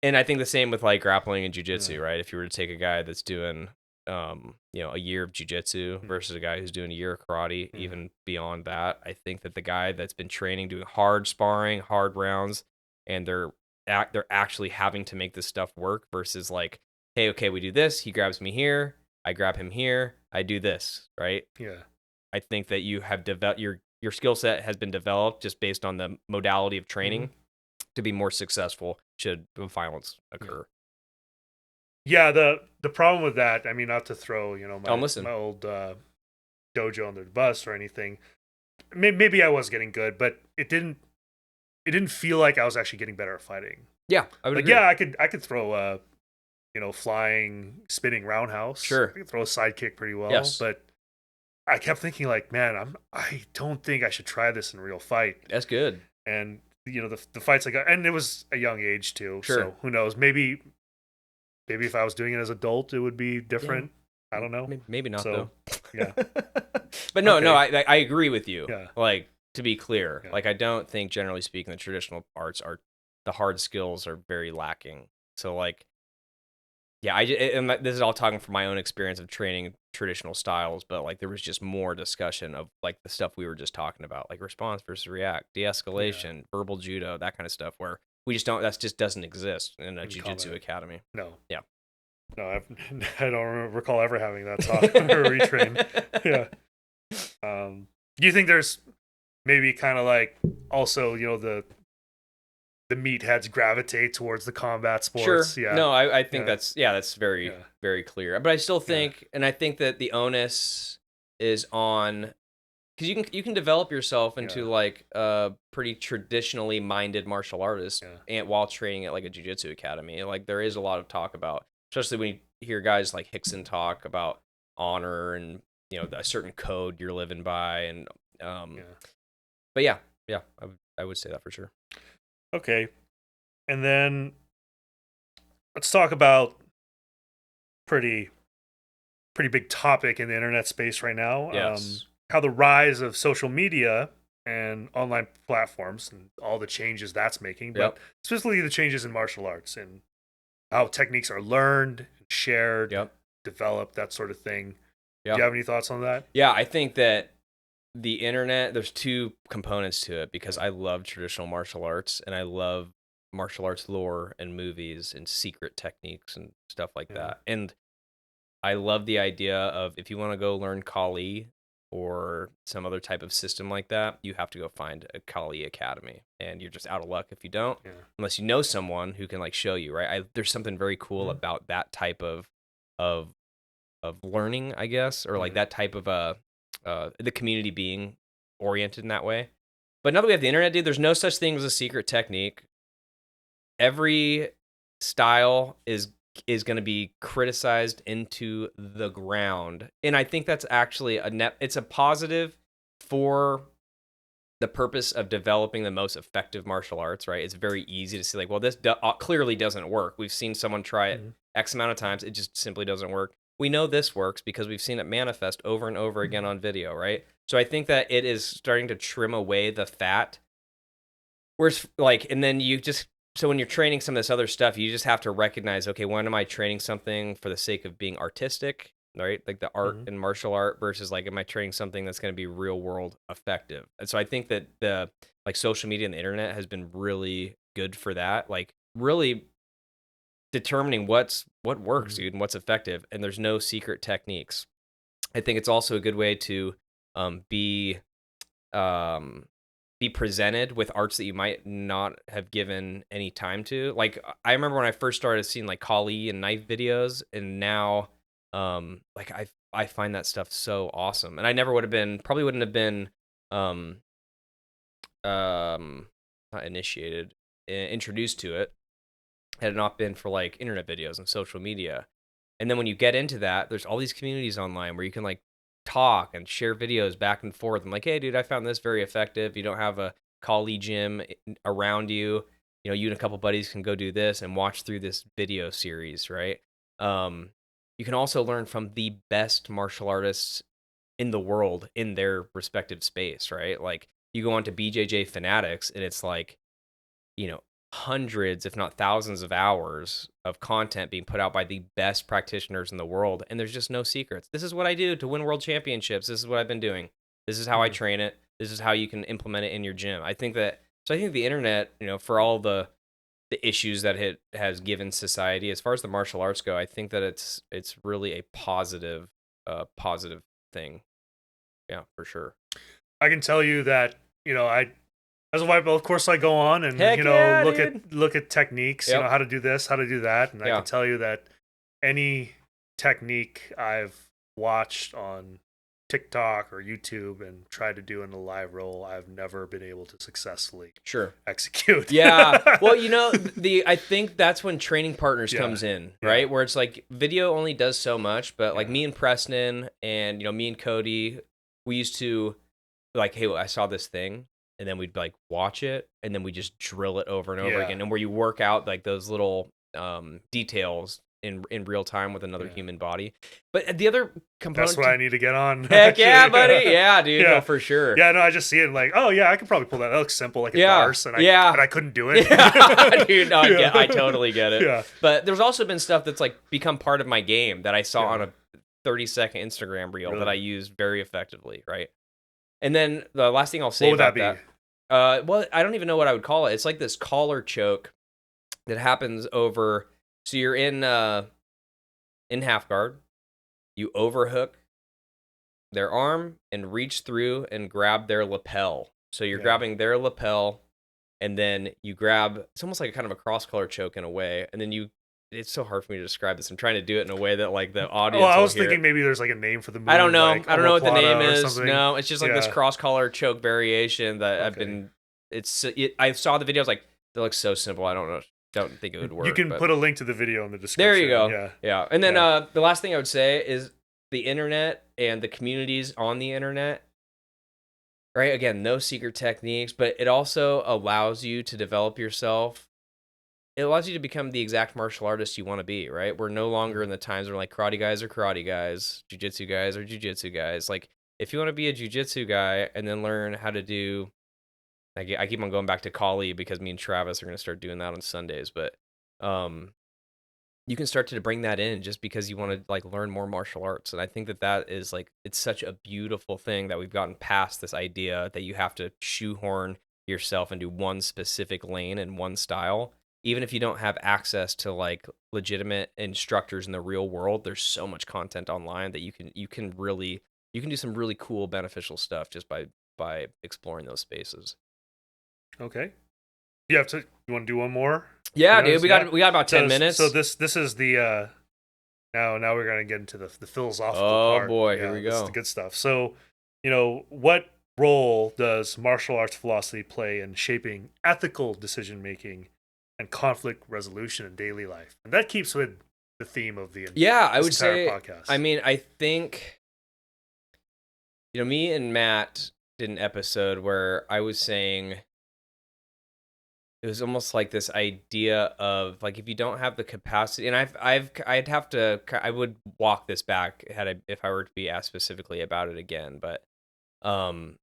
Speaker 1: And I think the same with like grappling and jiu-jitsu, right? If you were to take a guy that's doing a year of jiu-jitsu versus a guy who's doing a year of karate, even beyond that, I think that the guy that's been training, doing hard sparring, hard rounds, and they're actually having to make this stuff work versus like, hey, okay, we do this, he grabs me here, I grab him here, I do this, right?
Speaker 2: Yeah.
Speaker 1: I think that you have developed your skill set has been developed just based on the modality of training to be more successful should violence occur.
Speaker 2: Yeah, the problem with that, I mean, not to throw my old dojo under the bus or anything. Maybe I was getting good, but it didn't feel like I was actually getting better at fighting.
Speaker 1: Yeah, I would agree.
Speaker 2: Yeah, I could throw a flying spinning roundhouse.
Speaker 1: Sure,
Speaker 2: I could throw a side kick pretty well.
Speaker 1: Yes,
Speaker 2: but I kept thinking like, man, I don't think I should try this in a real fight.
Speaker 1: That's good.
Speaker 2: And the fights I got, and it was a young age too.
Speaker 1: Sure.
Speaker 2: So who knows? Maybe if I was doing it as an adult, it would be different. Yeah. I don't know.
Speaker 1: Maybe not though.
Speaker 2: Yeah.
Speaker 1: But no, I agree with you.
Speaker 2: Yeah.
Speaker 1: Like, to be clear, like I don't think generally speaking the traditional arts the hard skills are very lacking. So like, yeah, and this is all talking from my own experience of training traditional styles, but like there was just more discussion of like the stuff we were just talking about, like response versus react, de-escalation, verbal judo, that kind of stuff, where we just don't, that just doesn't exist in a jiu-jitsu academy.
Speaker 2: No.
Speaker 1: Yeah.
Speaker 2: No, I don't recall ever having that talk or retrain. Yeah. Do you think there's maybe kind of like also, the meatheads gravitate towards the combat sports.
Speaker 1: Sure.
Speaker 2: Yeah.
Speaker 1: No, I think
Speaker 2: Yeah.
Speaker 1: that's very,
Speaker 2: Yeah.
Speaker 1: very clear. But I still
Speaker 2: Yeah.
Speaker 1: think, and I think that the onus is on, because you can develop yourself into
Speaker 2: Yeah.
Speaker 1: like a pretty traditionally minded martial artist,
Speaker 2: Yeah.
Speaker 1: and while training at like a jiu-jitsu academy. Like there is a lot of talk about, especially when you hear guys like Hickson talk about honor and a certain code you're living by, and
Speaker 2: Yeah.
Speaker 1: but yeah, I would say that for sure.
Speaker 2: Okay. And then let's talk about pretty big topic in the internet space right now.
Speaker 1: Yes.
Speaker 2: How the rise of social media and online platforms and all the changes that's making, but
Speaker 1: Yep.
Speaker 2: specifically the changes in martial arts and how techniques are learned, shared,
Speaker 1: Yep.
Speaker 2: developed, that sort of thing.
Speaker 1: Yeah.
Speaker 2: Do you have any thoughts on that?
Speaker 1: Yeah, I think that the internet, there's two components to it, because I love traditional martial arts and I love martial arts lore and movies and secret techniques and stuff like
Speaker 2: Yeah.
Speaker 1: that. And I love the idea of, if you want to go learn Kali or some other type of system like that, you have to go find a Kali academy, and you're just out of luck if you don't,
Speaker 2: Yeah.
Speaker 1: unless you know someone who can like show you, right? There's something very cool about that type of learning, I guess, or like that type of the community being oriented in that way. But now that we have the internet, dude, there's no such thing as a secret technique. Every style is going to be criticized into the ground, and I think that's actually it's a positive for the purpose of developing the most effective martial arts, right? It's very easy to see, like, well, this clearly doesn't work. We've seen someone try it X amount of times. It just simply doesn't work. We know this works because we've seen it manifest over and over again on video, right? So I think that it is starting to trim away the fat. Whereas, like, and then so when you're training some of this other stuff, you just have to recognize, okay, when am I training something for the sake of being artistic, right? Like the art and martial art, versus like, am I training something that's going to be real world effective? And so I think that the like social media and the internet has been really good for that. Like really determining what works, dude, and what's effective. And there's no secret techniques. I think it's also a good way to be presented with arts that you might not have given any time to. Like I remember when I first started seeing like Kali and knife videos, and now like I find that stuff so awesome. And I never probably wouldn't have been um not initiated, introduced to it, had it not been for like internet videos and social media. And then when you get into that, there's all these communities online where you can like talk and share videos back and forth. I'm like, hey, dude, I found this very effective. You don't have a Kali gym around you. You and a couple buddies can go do this and watch through this video series, right? You can also learn from the best martial artists in the world in their respective space, right? Like you go on to BJJ Fanatics, and it's like, hundreds, if not thousands of hours of content being put out by the best practitioners in the world. And there's just no secrets. This is what I do to win world championships. This is what I've been doing. This is how I train it. This is how you can implement it in your gym. I think the internet, for all the issues that it has given society, as far as the martial arts go, I think that it's really a positive thing. Yeah, for sure.
Speaker 2: I can tell you that, I as a white belt, of course, I go on and
Speaker 1: Heck yeah,
Speaker 2: look at techniques,
Speaker 1: Yep.
Speaker 2: how to do this, how to do that, and I
Speaker 1: Yeah.
Speaker 2: can tell you that any technique I've watched on TikTok or YouTube and tried to do in a live role, I've never been able to successfully
Speaker 1: Sure.
Speaker 2: execute.
Speaker 1: Yeah. Well, I think that's when training partners
Speaker 2: Yeah.
Speaker 1: comes in,
Speaker 2: Yeah.
Speaker 1: right? Where it's like video only does so much, but like me and Preston and, me and Cody, we used to like, hey, I saw this thing, and then we'd like watch it, and then we just drill it over and over
Speaker 2: Yeah.
Speaker 1: again. And where you work out like those little details in real time with another human body. But the other component,
Speaker 2: That's what I need to get on.
Speaker 1: heck yeah,
Speaker 2: actually.
Speaker 1: buddy. Yeah, dude.
Speaker 2: Yeah.
Speaker 1: No, for sure.
Speaker 2: Yeah, no, I just see it and like, oh yeah, I could probably pull that. That looks simple, like a Darce, and I couldn't do it.
Speaker 1: Yeah, dude, no, I totally get it.
Speaker 2: Yeah.
Speaker 1: But there's also been stuff that's like become part of my game that I saw on a 30-second Instagram reel that I use very effectively, right? And then the last thing I'll say
Speaker 2: What would
Speaker 1: about
Speaker 2: that be?
Speaker 1: well, I don't even know what I would call it. It's like this collar choke that happens over. So you're in half guard. You overhook their arm and reach through and grab their lapel. So you're grabbing their lapel, and then you grab, it's almost like kind of a cross-collar choke in a way, and then it's so hard for me to describe this. I'm trying to do it in a way that like the audience
Speaker 2: I
Speaker 1: will
Speaker 2: was
Speaker 1: hear
Speaker 2: thinking
Speaker 1: it.
Speaker 2: maybe there's like a name for the move.
Speaker 1: I don't know.
Speaker 2: Like
Speaker 1: I don't know what the name is.
Speaker 2: Something.
Speaker 1: No, it's just like this cross-collar choke variation that I've been. I saw the video. I was like, that looks so simple. I don't know. Don't think it would work.
Speaker 2: You can put a link to the video in the description.
Speaker 1: There you go. Yeah. And then the last thing I would say is the internet and the communities on the internet. Right. Again, no secret techniques, but it also allows you to develop yourself. It allows you to become the exact martial artist you want to be. Right. We're no longer in the times where like karate guys are karate guys, jiu-jitsu guys are jiu-jitsu guys. Like if you want to be a jiu-jitsu guy and then learn how to do, I keep on going back to Kali because me and Travis are going to start doing that on Sundays, but you can start to bring that in just because you want to like learn more martial arts. And I think that is like, it's such a beautiful thing that we've gotten past this idea that you have to shoehorn yourself into one specific lane and one style. Even if you don't have access to like legitimate instructors in the real world, there's so much content online that you can do some really cool, beneficial stuff just by exploring those spaces.
Speaker 2: Okay. You want to do one more?
Speaker 1: Yeah, dude, we got about 10 minutes.
Speaker 2: So this is the now we're gonna get into the philosophical part.
Speaker 1: Oh boy, here we go.
Speaker 2: This is the good stuff. So, what role does martial arts philosophy play in shaping ethical decision making and conflict resolution in daily life? And that keeps with the theme of the
Speaker 1: I would say
Speaker 2: podcast.
Speaker 1: I mean, I think me and Matt did an episode where I was saying it was almost like this idea of like if you don't have the capacity, and I would walk this back if I were to be asked specifically about it again, but no,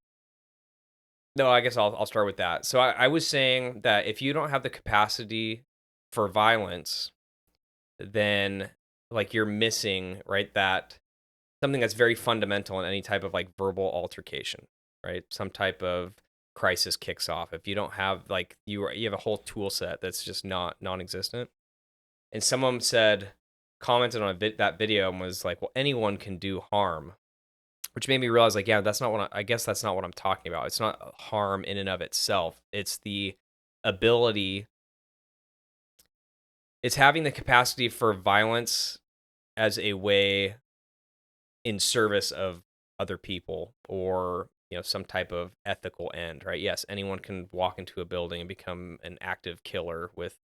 Speaker 1: I guess I'll start with that. So I was saying that if you don't have the capacity for violence, then like you're missing, right, that something that's very fundamental in any type of like verbal altercation, right? Some type of crisis kicks off if you don't have like you have a whole tool set that's just non-existent. And someone commented on that video and was like, well, anyone can do harm, which made me realize like, yeah, that's not what I guess that's not what I'm talking about. It's not harm in and of itself. It's the ability, it's having the capacity for violence as a way in service of other people or some type of ethical end, right? Yes, anyone can walk into a building and become an active killer with,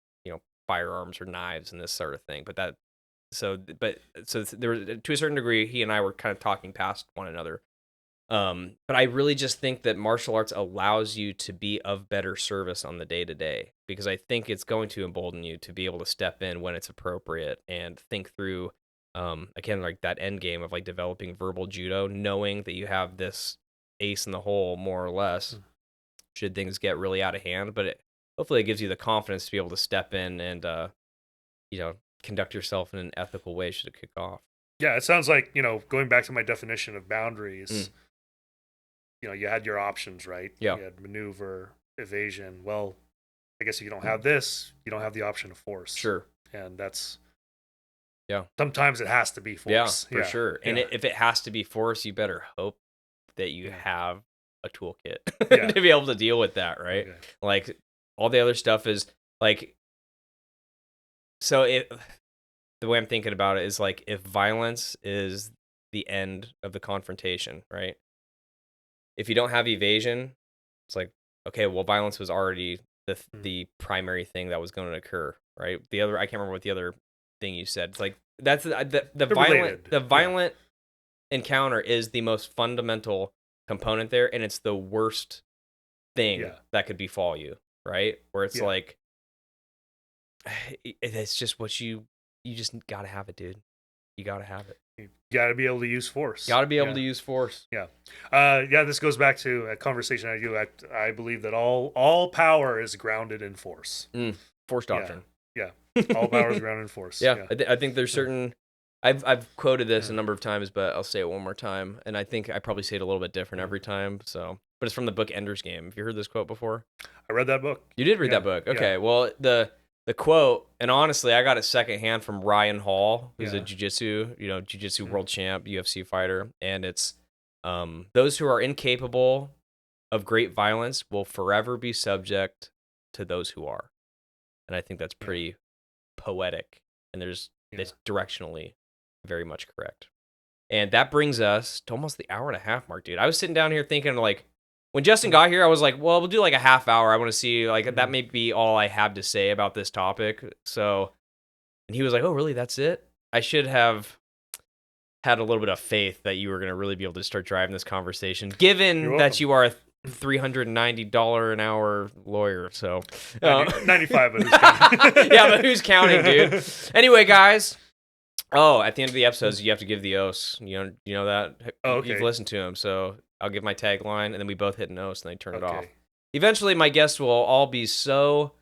Speaker 1: firearms or knives and this sort of thing. But there, to a certain degree, he and I were kind of talking past one another. But I really just think that martial arts allows you to be of better service on the day-to-day, because I think it's going to embolden you to be able to step in when it's appropriate and think through, again, like that end game of like developing verbal judo, knowing that you have this ace in the hole, more or less, should things get really out of hand. But hopefully it gives you the confidence to be able to step in and conduct yourself in an ethical way should it kick off.
Speaker 2: Yeah, it sounds like, going back to my definition of boundaries, you had your options, right?
Speaker 1: Yeah.
Speaker 2: You had maneuver, evasion. Well, I guess if you don't have this, you don't have the option of force.
Speaker 1: Sure.
Speaker 2: And that's,
Speaker 1: yeah,
Speaker 2: sometimes it has to be force.
Speaker 1: Yeah, for sure. And if it has to be force, you better hope that you have a toolkit to be able to deal with that, right? Okay. Like all the other stuff is like, so the way I'm thinking about it is like, if violence is the end of the confrontation, right? If you don't have evasion, it's like, okay, well, violence was already the primary thing that was going to occur, right? I can't remember what the other thing you said. It's like, that's the violent encounter is the most fundamental component there, and it's the worst thing that could befall you, right? Where it's like, it's just what you just gotta have it, dude. You gotta have it.
Speaker 2: You gotta be able to use force.
Speaker 1: Gotta be able to use force.
Speaker 2: Yeah. This goes back to a conversation I do. I believe that all power is grounded in force.
Speaker 1: Force doctrine.
Speaker 2: Yeah. All power is grounded in force.
Speaker 1: Yeah. I think there's certain. I've quoted this a number of times, but I'll say it one more time, and I think I probably say it a little bit different every time. So, but it's from the book Ender's Game. Have you heard this quote before?
Speaker 2: I read that book.
Speaker 1: You did read that book. Okay. Well, the quote, and honestly, I got it secondhand from Ryan Hall, who's a jiu-jitsu world champ, UFC fighter, and it's those who are incapable of great violence will forever be subject to those who are. And I think that's pretty poetic, and it's directionally very much correct. And that brings us to almost the hour and a half mark, dude. I was sitting down here thinking, like, when Justin got here, I was like, well, we'll do like a half hour. I want to see, like, that may be all I have to say about this topic. So, and he was like, oh, really? That's it? I should have had a little bit of faith that you were going to really be able to start driving this conversation, given that you are a $390 an hour lawyer. So
Speaker 2: 95, but who's counting?
Speaker 1: Yeah, but who's counting, dude? Anyway, guys. Oh, at the end of the episodes, you have to give the os. You know that?
Speaker 2: Oh, okay.
Speaker 1: You've listened to him, so I'll give my tagline, and then we both hit an os, and then turn it off. Eventually, my guests will all be so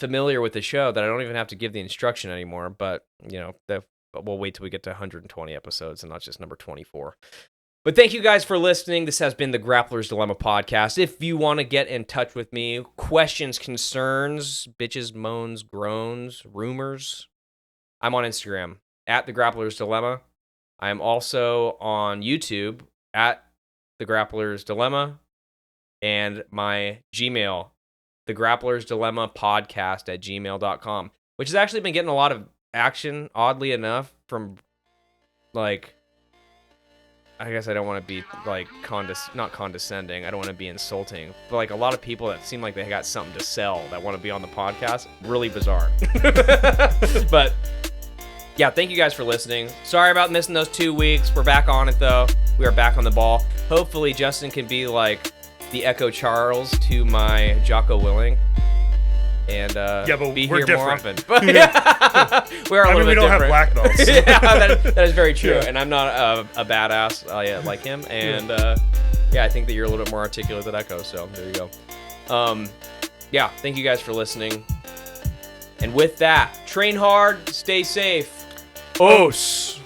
Speaker 1: familiar with the show that I don't even have to give the instruction anymore. But we'll wait till we get to 120 episodes and not just number 24. But thank you guys for listening. This has been the Grappler's Dilemma podcast. If you want to get in touch with me, questions, concerns, bitches, moans, groans, rumors, I'm on Instagram at the Grappler's Dilemma. I am also on YouTube at the Grappler's Dilemma, and my Gmail, the Grappler's Dilemma podcast at gmail.com, which has actually been getting a lot of action, oddly enough, from, like, I guess I don't want to be, like, not condescending. I don't want to be insulting. But, like, a lot of people that seem like they got something to sell that want to be on the podcast. Really bizarre. But, yeah, thank you guys for listening. Sorry about missing those 2 weeks. We're back on it, though. We are back on the ball. Hopefully, Justin can be, like, the Echo Charles to my Jocko Willing. And
Speaker 2: but
Speaker 1: be
Speaker 2: we're
Speaker 1: here
Speaker 2: different.
Speaker 1: more often. But, we are a little bit different.
Speaker 2: We don't have black belts.
Speaker 1: Yeah, that is very true. And I'm not a badass like him. And I think that you're a little bit more articulate than Echo. So there you go. Thank you guys for listening. And with that, train hard, stay safe.
Speaker 2: Os.